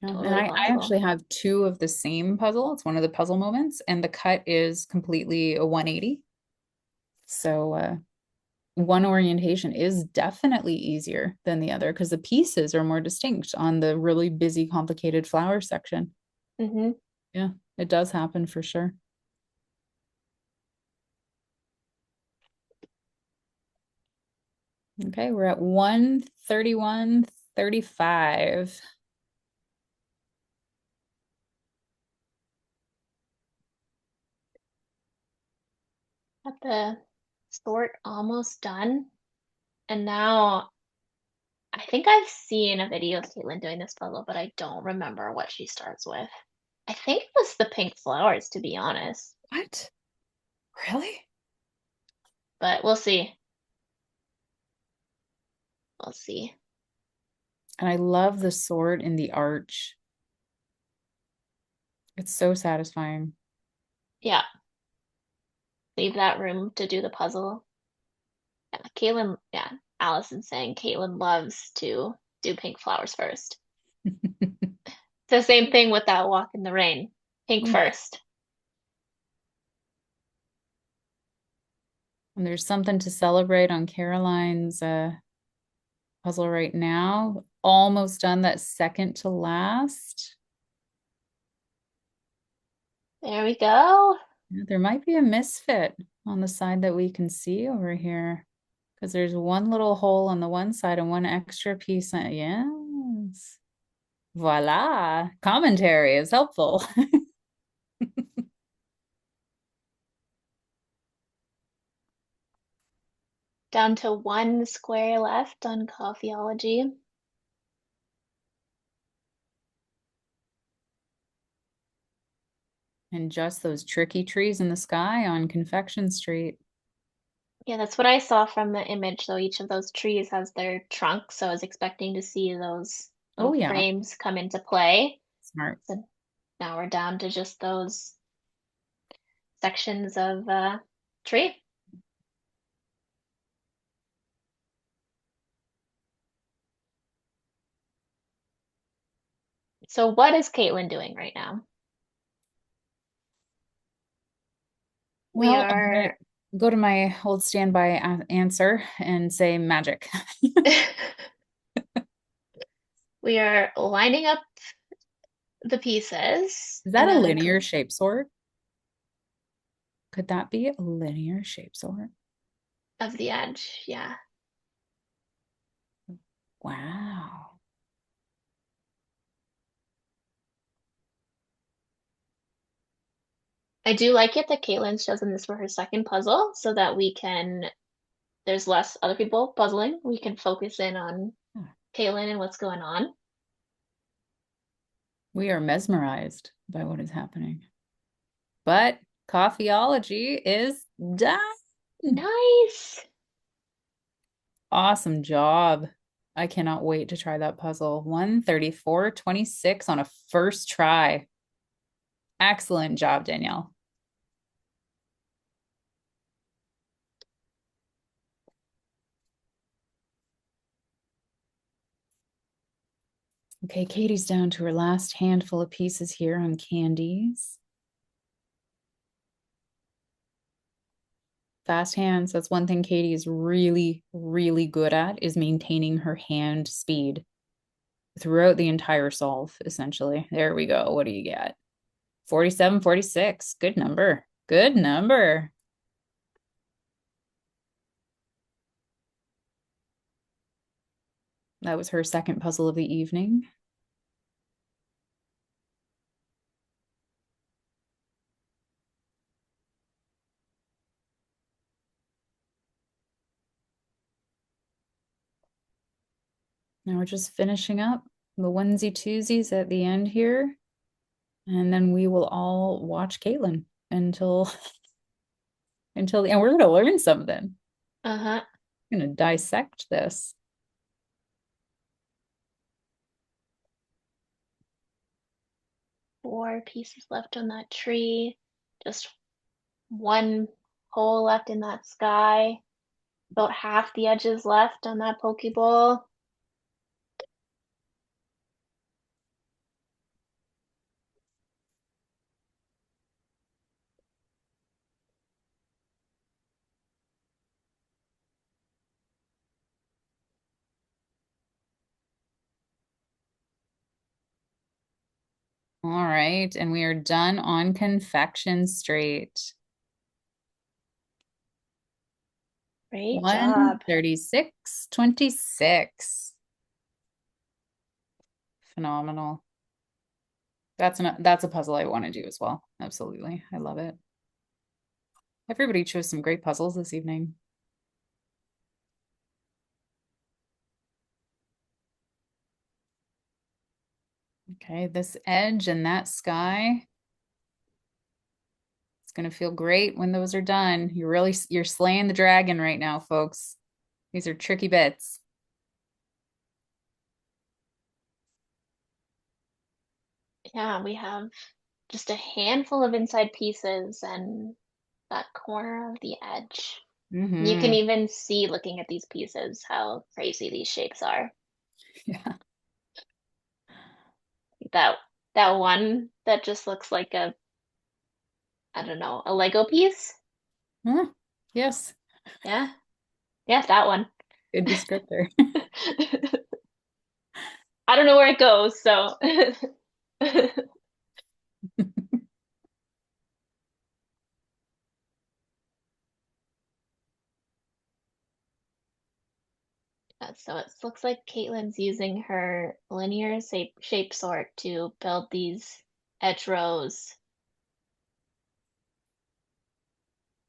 Yeah. And Totally I possible. actually have two of the same puzzle. It's one of the puzzle moments, and the cut is completely a 180. So, one orientation is definitely easier than the other because the pieces are more distinct on the really busy, complicated flower section. Hmm. Yeah, it does happen for sure. Okay, we're at 131.35. Got the sort almost done. And now I think I've seen a video of Caitlin doing this puzzle, but I don't remember what she starts with. I think it was the pink flowers, to be honest, What? Really? but we'll see. We'll see. And I love the sword in the arch. It's so satisfying. Yeah, leave that room to do the puzzle. Yeah, Caitlin, yeah, Allison's saying Caitlin loves to do pink flowers first. It's the same thing with that walk in the rain. Pink Mm. first. And there's something to celebrate on Caroline's puzzle right now. Almost done, that second to last. There we go. Yeah, there might be a misfit on the side that we can see over here because there's one little hole on the one side and one extra piece. Yes. Voila. Commentary is helpful. Down to one square left on Coffeeology. And just those tricky trees in the sky on Confection Street. Yeah, that's what I saw from the image, though. Each of those trees has their trunk, so I was expecting to see those Oh, little yeah. frames come into play. Smart. So now we're down to just those sections of tree. So what is Caitlin doing right now? We Well, I'm going are to go to my old standby answer and say magic. we are lining up the pieces Is and that a then linear shape sort? Could that be a linear shape sort? of the edge. Yeah. Wow. I do like it that Caitlin's chosen this for her second puzzle so that there's less other people puzzling. We can focus in on Caitlin and what's going on. We are mesmerized by what is happening. But Coffeeology is done. Nice. Awesome job. I cannot wait to try that puzzle. 134.26 on a first try. Excellent job, Danielle. Okay, Katie's down to her last handful of pieces here on Candies. Fast hands, that's one thing Katie is really, really good at, is maintaining her hand speed throughout the entire solve, essentially. There we go. What do you get? 47, 46. Good number. Good number. That was her second puzzle of the evening. Now we're just finishing up the onesie twosies at the end here. And then we will all watch Caitlin until and we're gonna learn something. Uh-huh. We're gonna dissect this. Four pieces left on that tree. Just one hole left in that sky. About half the edges left on that Pokeball. All right, and we are done on Confection Street. Great job. 136.26. Phenomenal. That's a puzzle I want to do as well. Absolutely. I love it. Everybody chose some great puzzles this evening. Okay, this edge and that sky. It's gonna feel great when those are done. You're slaying the dragon right now, folks. These are tricky bits. Yeah, we have just a handful of inside pieces and that corner of the edge. You can Mm-hmm. even see looking at these pieces how crazy these shapes are. Yeah. That that one that just looks like a I don't know, a Lego piece? Huh, yes, Yeah. Yeah, that one. good descriptor. I don't know where it goes, so so it looks like Caitlin's using her linear shape sort to build these edge rows.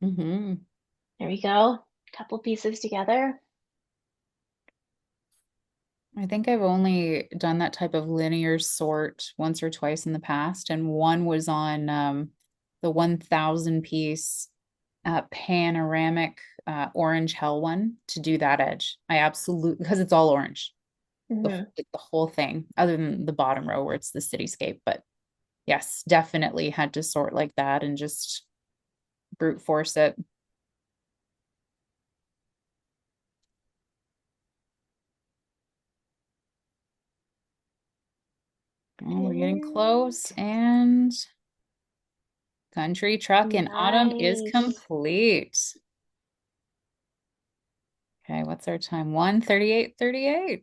Hmm. There we go. Couple pieces together. I think I've only done that type of linear sort once or twice in the past, and one was on the 1,000 piece panoramic orange hell one to do that edge. I absolutely, because it's all orange, Hmm. like the whole thing, other than the bottom row where it's the cityscape. But yes, definitely had to sort like that and just brute force it. Oh, we're getting close, and country truck in autumn is Nice. complete. Okay, what's our time? 1:38:38.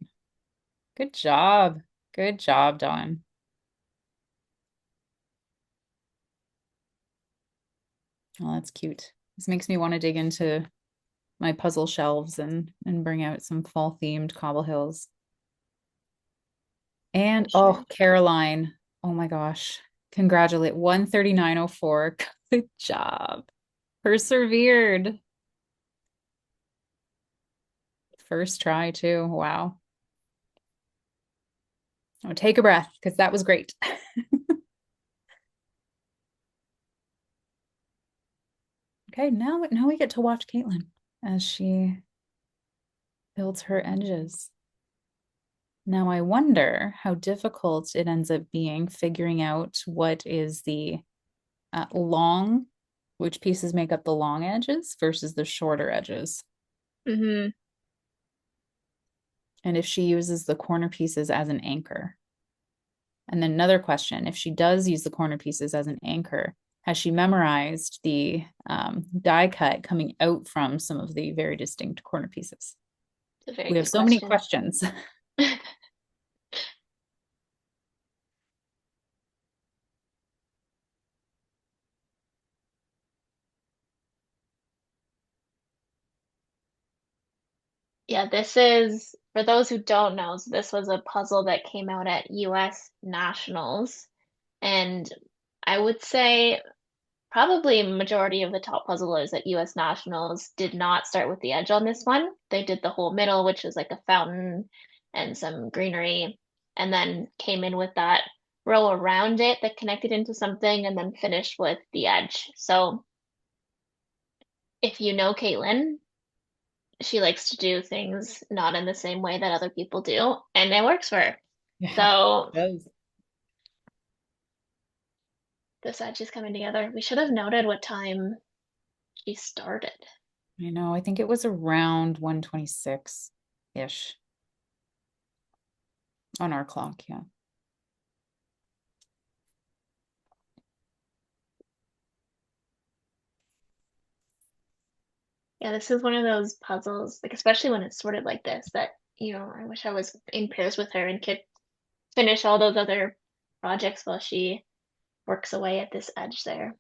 Good job. Good job, Dawn. Oh, that's cute. This makes me want to dig into my puzzle shelves and bring out some fall themed Cobble Hills. For And oh, sure. Caroline. Oh my gosh. Congratulate 139.04. Good job. Persevered. First try too. Wow. Oh, take a breath because that was great. Okay, now we get to watch Caitlin as she builds her edges. Now I wonder how difficult it ends up being figuring out what is the long, which pieces make up the long edges versus the shorter edges. Hmm. And if she uses the corner pieces as an anchor. And then another question, if she does use the corner pieces as an anchor, has she memorized the die cut coming out from some of the very distinct corner pieces? It's a very We have good so many question. questions. Yeah, this is, for those who don't know, so this was a puzzle that came out at US Nationals. And I would say probably majority of the top puzzlers at US Nationals did not start with the edge on this one. They did the whole middle, which was like a fountain and some greenery, and then came in with that row around it that connected into something and then finished with the edge. So if you know Caitlin, she likes to do things not in the same way that other people do, and it works for her. Yeah, So it does. this edge is coming together. We should have noted what time she started. I know. I think it was around 126-ish on our clock. Yeah. Yeah, this is one of those puzzles, like especially when it's sorted like this, that, I wish I was in pairs with her and could finish all those other projects while she works away at this edge there.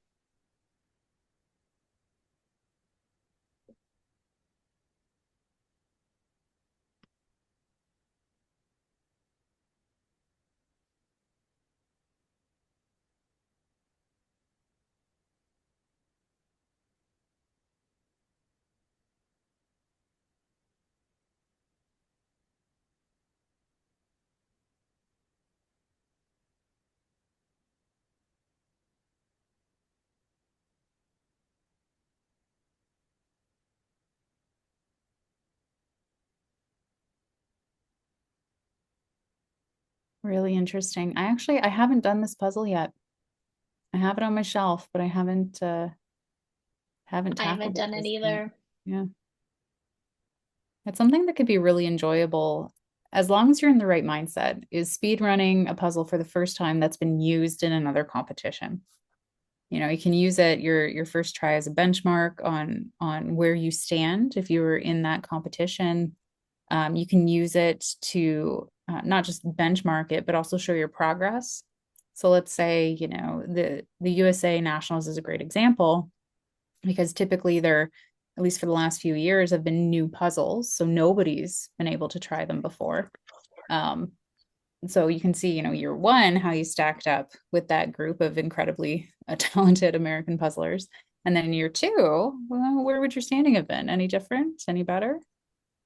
Really interesting. I haven't done this puzzle yet. I have it on my shelf, but I haven't I haven't tackled it done it just yet. either. Yeah. It's something that could be really enjoyable as long as you're in the right mindset, is speed running a puzzle for the first time that's been used in another competition. You can use it your first try as a benchmark on where you stand if you were in that competition. You can use it to not just benchmark it, but also show your progress. So let's say, the USA Nationals is a great example because typically they're, at least for the last few years, have been new puzzles. So nobody's been able to try them before. Um, so you can see, year one, how you stacked up with that group of incredibly talented American puzzlers. And then year two, well, where would your standing have been? Any different? Any better?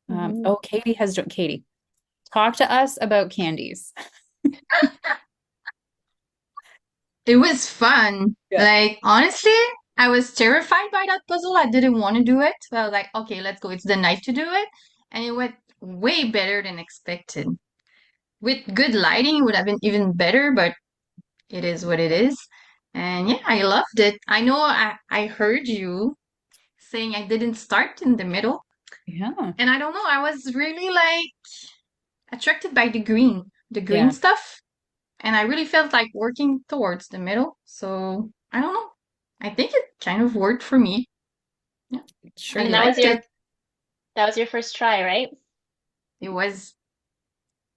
Mhm. Katie, talk to us about Candies. It was fun. Yeah. Like, honestly, I was terrified by that puzzle. I didn't want to do it. So I was like, okay, let's go. It's the night to do it. And it went way better than expected. With good lighting, it would have been even better, but it is what it is. And yeah, I loved it. I know I heard you saying I didn't start in the middle. Yeah. And I don't know, I was really like attracted by the green Yeah. stuff. And I really felt like working towards the middle. So I don't know. I think it kind of worked for me. Yeah, It I And surely. liked it. that was your first try, right? It was,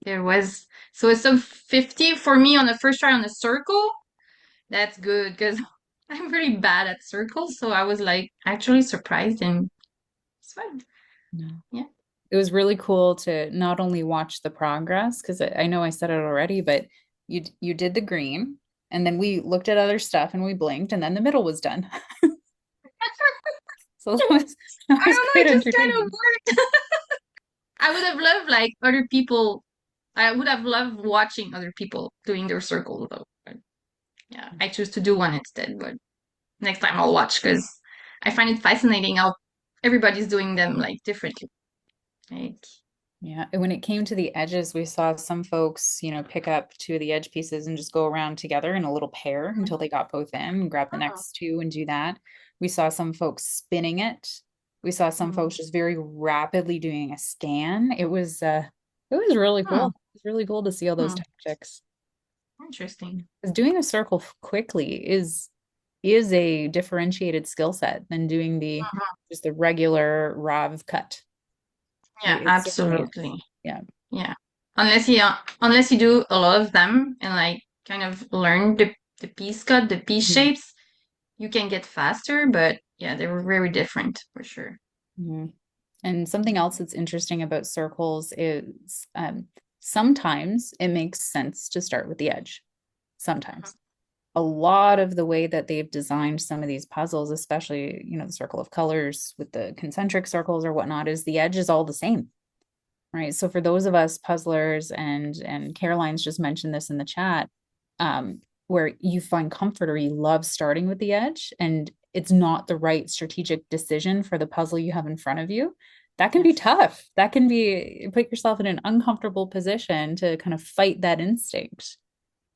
it was. So it's a 50 for me on the first try on the circle. That's good because I'm pretty bad at circles. So I was like actually surprised and it's fun. No. Yeah. It was really cool to not only watch the progress, because I know I said it already, but you did the green, and then we looked at other stuff and we blinked, and then the middle was done. So that I was don't know. quite It just kind of entertaining. worked. I would have loved like other people. I would have loved watching other people doing their circle though. But yeah, I choose to do one instead. But next time I'll watch because I find it fascinating how everybody's doing them like differently. Like, Yeah, and when it came to the edges, we saw some folks, pick up two of the edge pieces and just go around together in a little pair until they got both in and grab the oh, next two and do that. We saw some folks spinning it. We saw some hmm, folks just very rapidly doing a scan. It was really cool. hmm, It was really cool to see all those hmm, tactics. interesting. Because doing a circle quickly is a differentiated skill set than doing the Mhm. just the regular Rav cut. Yeah, It certainly is. absolutely. Yeah. Yeah. Unless you do a lot of them and like kind of learn the piece cut, the piece Mhm. shapes, you can get faster, but yeah, they were very different for sure. Mhm. And something else that's interesting about circles is sometimes it makes sense to start with the edge. Sometimes. A lot of the way that they've designed some of these puzzles, especially, the circle of colors with the concentric circles or whatnot, is the edge is all the same. Right. So for those of us puzzlers, and Caroline's just mentioned this in the chat, where you find comfort or you love starting with the edge and it's not the right strategic decision for the puzzle you have in front of you, that can be Yes. tough. That can be put yourself in an uncomfortable position to kind of fight that instinct.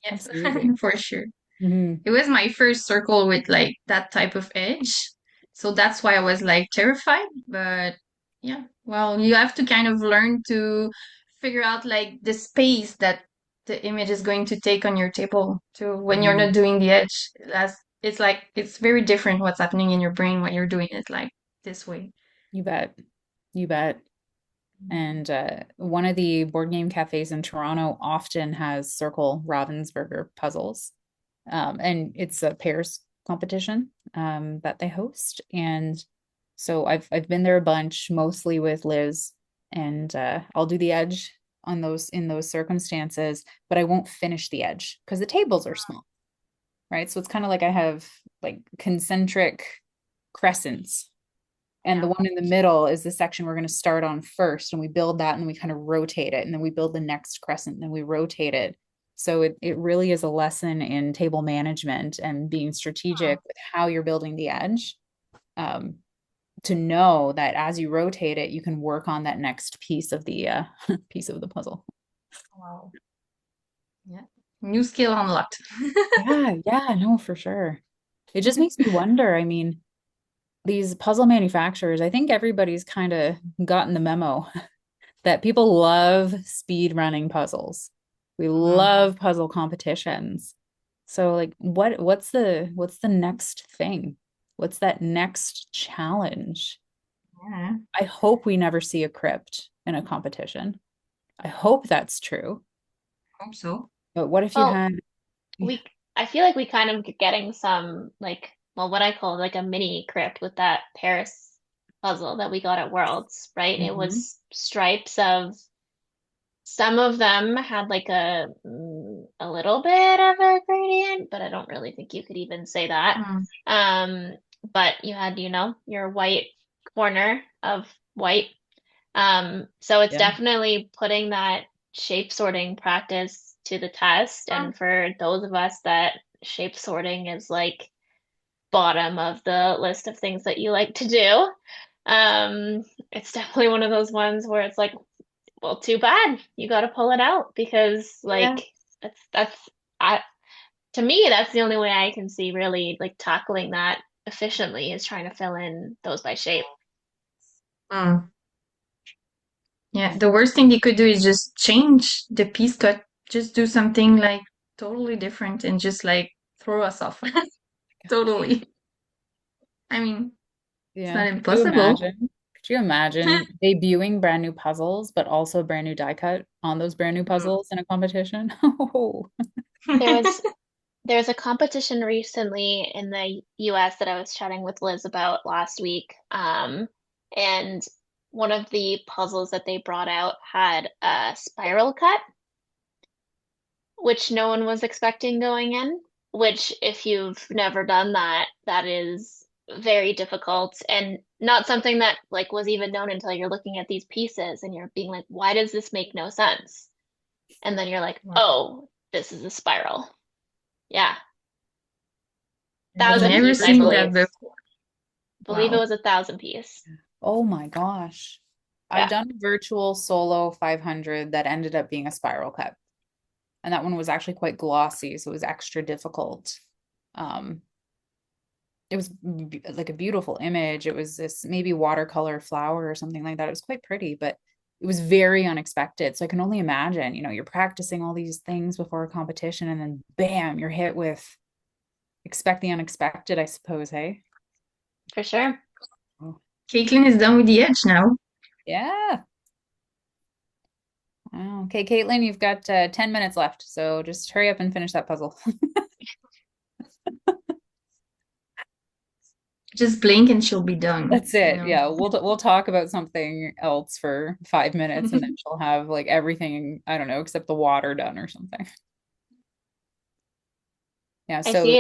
Yes, Absolutely. for sure. Hmm. It was my first circle with like that type of edge. So that's why I was like terrified. But yeah, well, you have to kind of learn to figure out like the space that the image is going to take on your table to when you're Hmm. not doing the edge. It's like it's very different what's happening in your brain when you're doing it like this way. You bet. You bet. And one of the board game cafes in Toronto often has circle Ravensburger puzzles. And it's a pairs competition that they host. And so I've been there a bunch, mostly with Liz, and I'll do the edge on those in those circumstances, but I won't finish the edge because the tables are small, right? So it's kind of like I have like concentric crescents, and the Yeah. one in the middle is the section we're going to start on first, and we build that and we kind of rotate it, and then we build the next crescent, and then we rotate it. So it really is a lesson in table management and being strategic with how you're building the edge. Um, to know that as you rotate it, you can work on that next piece of the piece of the puzzle. Wow. Yeah. New skill unlocked. Yeah, yeah, no, for sure. It just makes me wonder. I mean, these puzzle manufacturers, I think everybody's kind of gotten the memo that people love speed running puzzles. We Mhm. love puzzle competitions. So like what's the next thing? What's that next challenge? Yeah, I hope we never see a crypt in a competition. I hope that's true. hope so. But what if you Well, had we I feel like we kind of getting some like well what I call like a mini crypt with that Paris puzzle that we got at Worlds, right? It Mhm. was stripes of some of them had like a little bit of a gradient, but I don't really think you could even say that. Hmm. Um, but you had, your white corner of white. So it's Yeah. definitely putting that shape sorting practice to the test. Hmm. And for those of us that shape sorting is like bottom of the list of things that you like to do, it's definitely one of those ones where it's like, well, too bad. You got to pull it out because Yeah. like that's I to me that's the only way I can see really like tackling that efficiently is trying to fill in those by shape. Hmm. Yeah, the worst thing they could do is just change the piece cut, just do something like totally different and just like throw us off. Gosh. Totally. I mean, it's Yeah. not Could you impossible. imagine? Could you imagine debuting brand new puzzles, but also brand new die cut on those brand new puzzles in a competition? Oh, There was there was a competition recently in the US that I was chatting with Liz about last week. And one of the puzzles that they brought out had a spiral cut, which no one was expecting going in, which if you've never done that, that is very difficult and not something that like was even known until you're looking at these pieces and you're being like, why does this make no sense? And then you're like, Wow. oh, this is a spiral. Yeah. was I've that Thousand never piece, I seen virtual? believe. that before. Believe it Wow. was 1,000 piece. Oh my gosh. I've Yeah, done a virtual solo 500 that ended up being a spiral cut. And that one was actually quite glossy, so it was extra difficult. Um, it was like a beautiful image. It was this maybe watercolor flower or something like that. It was quite pretty, but it was very unexpected. So I can only imagine, you're practicing all these things before a competition and then bam, you're hit with expect the unexpected, I suppose, hey? for sure. Oh, Caitlin is done with the edge now. yeah. Oh, okay, Caitlin, you've got 10 minutes left, so just hurry up and finish that puzzle. Just blink and she'll be done, That's it. Yeah, we'll talk about something else for 5 minutes, and then she'll have like everything, I don't know, except the water done or something. Yeah, I so see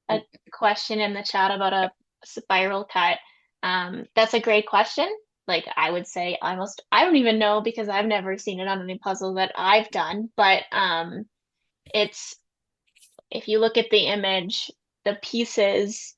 a question in the chat about a spiral cut. That's a great question. Like I would say almost, I don't even know because I've never seen it on any puzzle that I've done, but it's if you look at the image, the pieces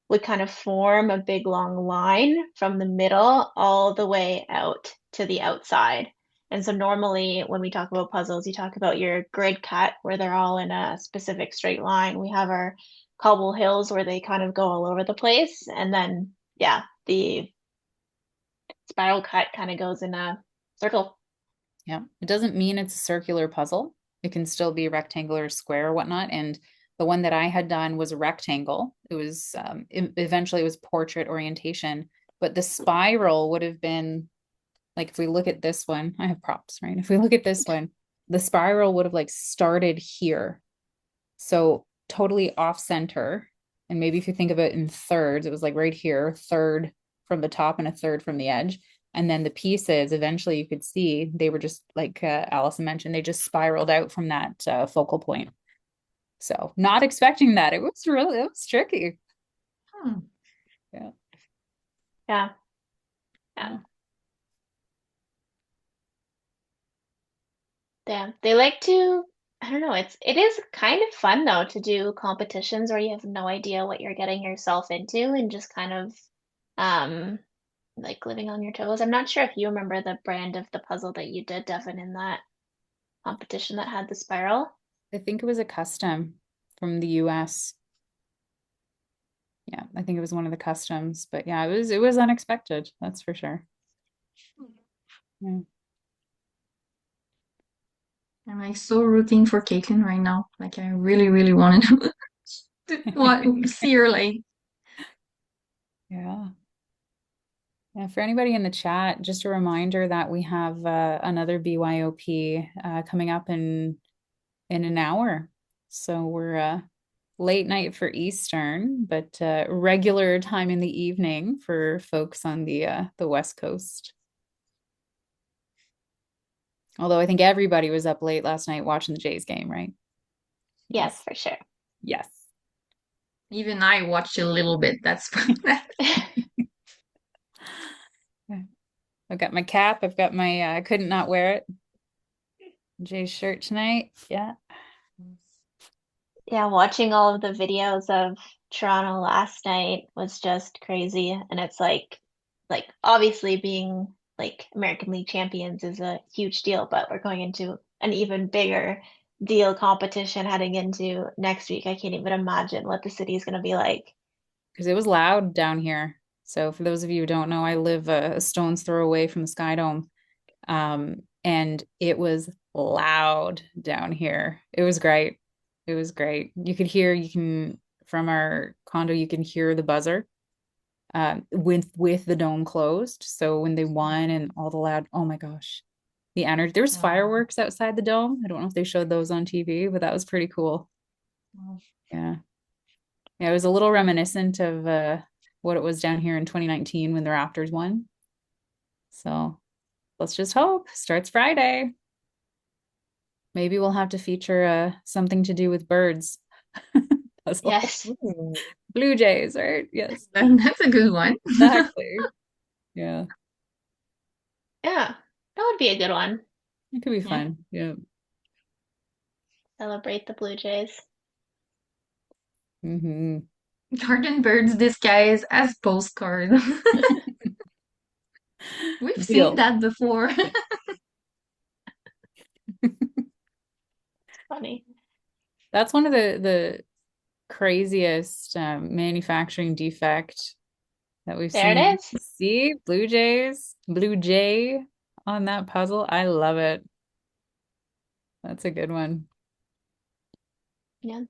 would kind of form a big long line from the middle all the way out to the outside. And so normally when we talk about puzzles, you talk about your grid cut where they're all in a specific straight line. We have our cobble hills where they kind of go all over the place. And then, yeah, the spiral cut kind of goes in a circle. yeah, it doesn't mean it's a circular puzzle. It can still be rectangular, square, or whatnot. And the one that I had done was a rectangle. It was eventually it was portrait orientation, but the spiral would have been like if we look at this one, I have props, right? If we look at this one, the spiral would have like started here. So totally off center. And maybe if you think of it in thirds, it was like right here, third from the top and a third from the edge. And then the pieces, eventually you could see they were just like Allison mentioned, they just spiraled out from that focal point. So not expecting that. It was tricky. Hmm. Yeah. Yeah. Yeah. Yeah. Yeah, they like to, I don't know, it is kind of fun though to do competitions where you have no idea what you're getting yourself into and just kind of um like living on your toes. I'm not sure if you remember the brand of the puzzle that you did, Devin, in that competition that had the spiral. I think it was a custom from the US. Yeah, I think it was one of the customs, but yeah, it was unexpected, that's for sure. Yeah. I'm like so rooting for Caitlin right now. Like I really, really want to see her like. Yeah. Yeah, for anybody in the chat, just a reminder that we have another BYOP coming up in an hour. So we're late night for Eastern, but regular time in the evening for folks on the West Coast. Although I think everybody was up late last night watching the Jays game, right? Yes, for sure. Yes. Even I watched a little bit. That's I've got my cap. I've got my I couldn't not wear it. Jay's shirt tonight. Yeah. Yeah, watching all of the videos of Toronto last night was just crazy. And it's like obviously being like American League champions is a huge deal, but we're going into an even bigger deal competition heading into next week. I can't even imagine what the city is going to be like. Because it was loud down here. So for those of you who don't know, I live a stone's throw away from the Sky Dome. And it was loud down here. It was great. It was great. You can from our condo, you can hear the buzzer with the dome closed. So when they won and all the loud, oh my gosh, the energy. There was fireworks outside the dome. I don't know if they showed those on TV, but that was pretty cool. Yeah. Yeah, it was a little reminiscent of what it was down here in 2019 when the Raptors won. So let's just hope. Starts Friday. Maybe we'll have to feature something to do with birds. Puzzle. Yes. Blue Jays, right? Yes. That's a good one. Exactly. Yeah. Yeah, that would be a good one. It could be Yeah. fun. Yeah. Celebrate the Blue Jays. Mm-hmm. Garden birds disguised as postcards. We've seen Deal. that before. Funny. That's one of the craziest manufacturing defect that we've There it seen. is. See, Blue Jay on that puzzle. I love it. That's a good one. Yeah.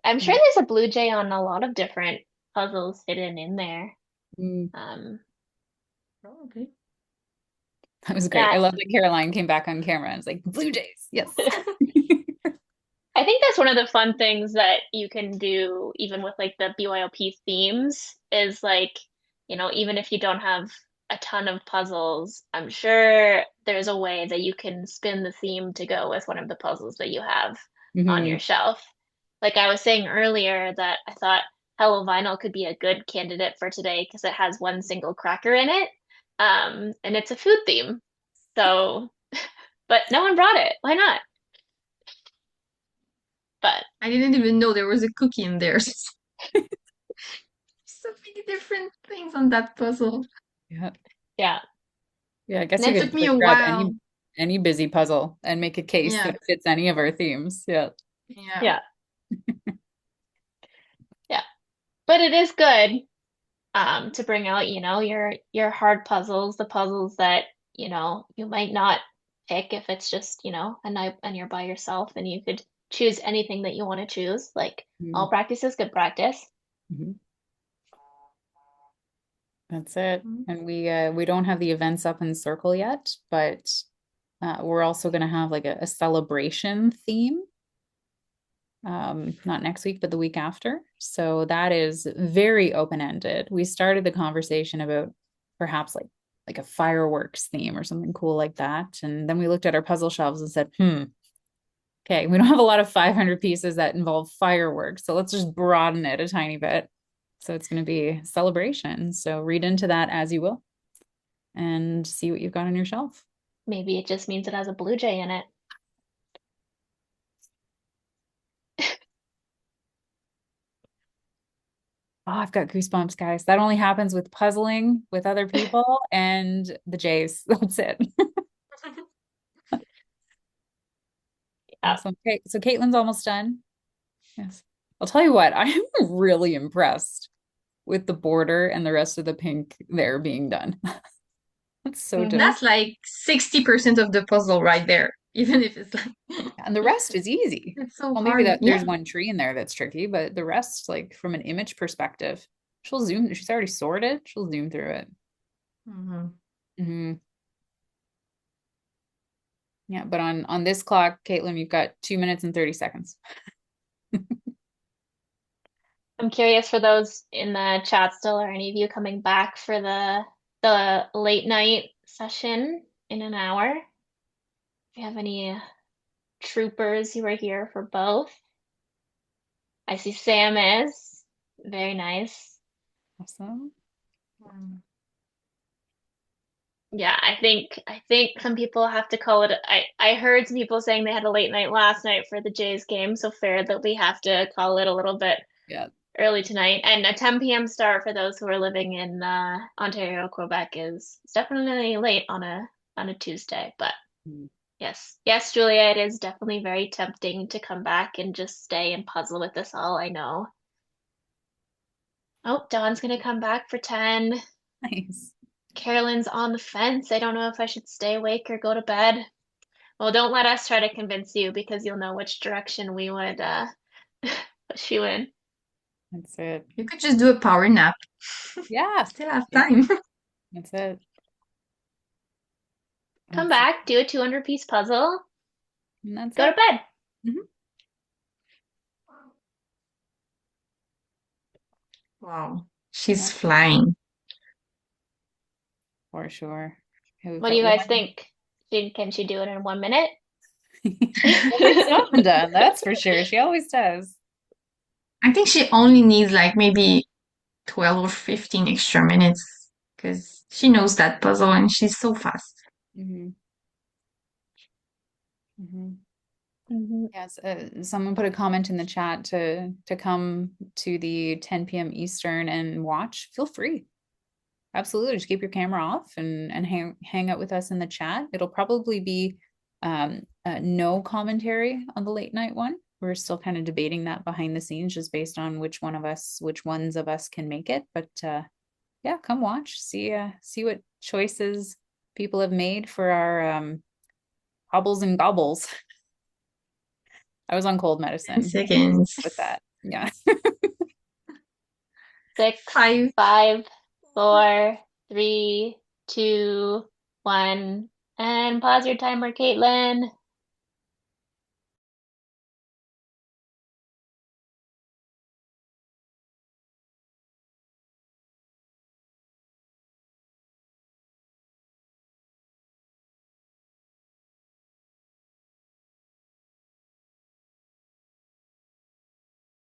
I'm sure there's a Blue Jay on a lot of different puzzles hidden in there. Mm, Probably. that was great. I Yeah, love that Caroline came back on camera and was like, Blue Jays, yes. I think that's one of the fun things that you can do even with like the BYOP themes is like, even if you don't have a ton of puzzles, I'm sure there's a way that you can spin the theme to go with one of the puzzles that you have on Hmm. your shelf. Like I was saying earlier that I thought Hello Vinyl could be a good candidate for today because it has one single cracker in it. And it's a food theme. So, but no one brought it. Why not? But I didn't even know there was a cookie in there. So many different things on that puzzle. Yeah. yeah. Yeah, I And guess you it could took just me like a grab while. any busy puzzle and make a case Yeah. that fits any of our themes. Yeah. Yeah. Yeah. Yeah. But it is good to bring out, your hard puzzles, the puzzles that, you might not pick if it's just, a night and you're by yourself and you could choose anything that you want to choose. Like all practice is good practice. Mm-hmm. That's it. Mhm. And we don't have the events up in Circle yet, but we're also going to have like a celebration theme. Not next week, but the week after. So that is very open-ended. We started the conversation about perhaps like a fireworks theme or something cool like that. And then we looked at our puzzle shelves and said, okay, we don't have a lot of 500 pieces that involve fireworks. So let's just broaden it a tiny bit. So it's going to be celebration. So read into that as you will and see what you've got on your shelf. Maybe it just means it has a blue jay in it. Oh, I've got goosebumps, guys. That only happens with puzzling with other people and the Jays. That's it. Yeah. Awesome. Okay, so Caitlin's almost done. Yes. I'll tell you what, I am really impressed with the border and the rest of the pink there being done. That's so dope. That's like 60% of the puzzle right there. even if it's like And the rest is easy. it's so Well, maybe hard. that Yeah. there's one tree in there that's tricky, but the rest, like from an image perspective, she'll zoom. She's already sorted. She'll zoom through it. Mhm. Hmm. Yeah, but on this clock, Caitlin, you've got 2 minutes and 30 seconds. I'm curious for those in the chat still, are any of you coming back for the late night session in an hour? If you have any troopers who are here for both. I see Sam is. Very nice. Awesome. Mm. Yeah, I think some people have to call it. I heard some people saying they had a late night last night for the Jays game, so fair that we have to call it a little bit Yeah. early tonight. And a 10 p.m. start for those who are living in Ontario, Quebec is it's definitely late on a Tuesday. But Mm. yes, yes, Julia, it is definitely very tempting to come back and just stay and puzzle with us all. I know. Oh, Dawn's gonna come back for 10. Nice. Carolyn's on the fence. I don't know if I should stay awake or go to bed. Well, don't let us try to convince you because you'll know which direction we would push you in. That's it. You could just do a power nap. Yeah. Still have Yeah. time. That's it. Come That's back, do a 200-piece puzzle, and that's go to it. bed. Mhm. Wow. She's Yeah, flying. for sure. Okay, we've What do got you guys one. think? Can she do it in 1 minute? She'll get something done, that's for sure. She always does. I think she only needs like maybe 12 or 15 extra minutes because she knows that puzzle and she's so fast. Hmm. Hmm. Hmm. Yes, someone put a comment in the chat to come to the 10 p.m. Eastern and watch. Feel free. Absolutely. Just keep your camera off and hang out with us in the chat. It'll probably be no commentary on the late night one. We're still kind of debating that behind the scenes, just based on which ones of us can make it. But yeah, come watch, see what choices people have made for our Cobbles and Gobbles. I was on cold 10 medicine seconds. with that. Yeah. 6, 5. 5, 4, 3, 2, 1, and pause your timer, Caitlin.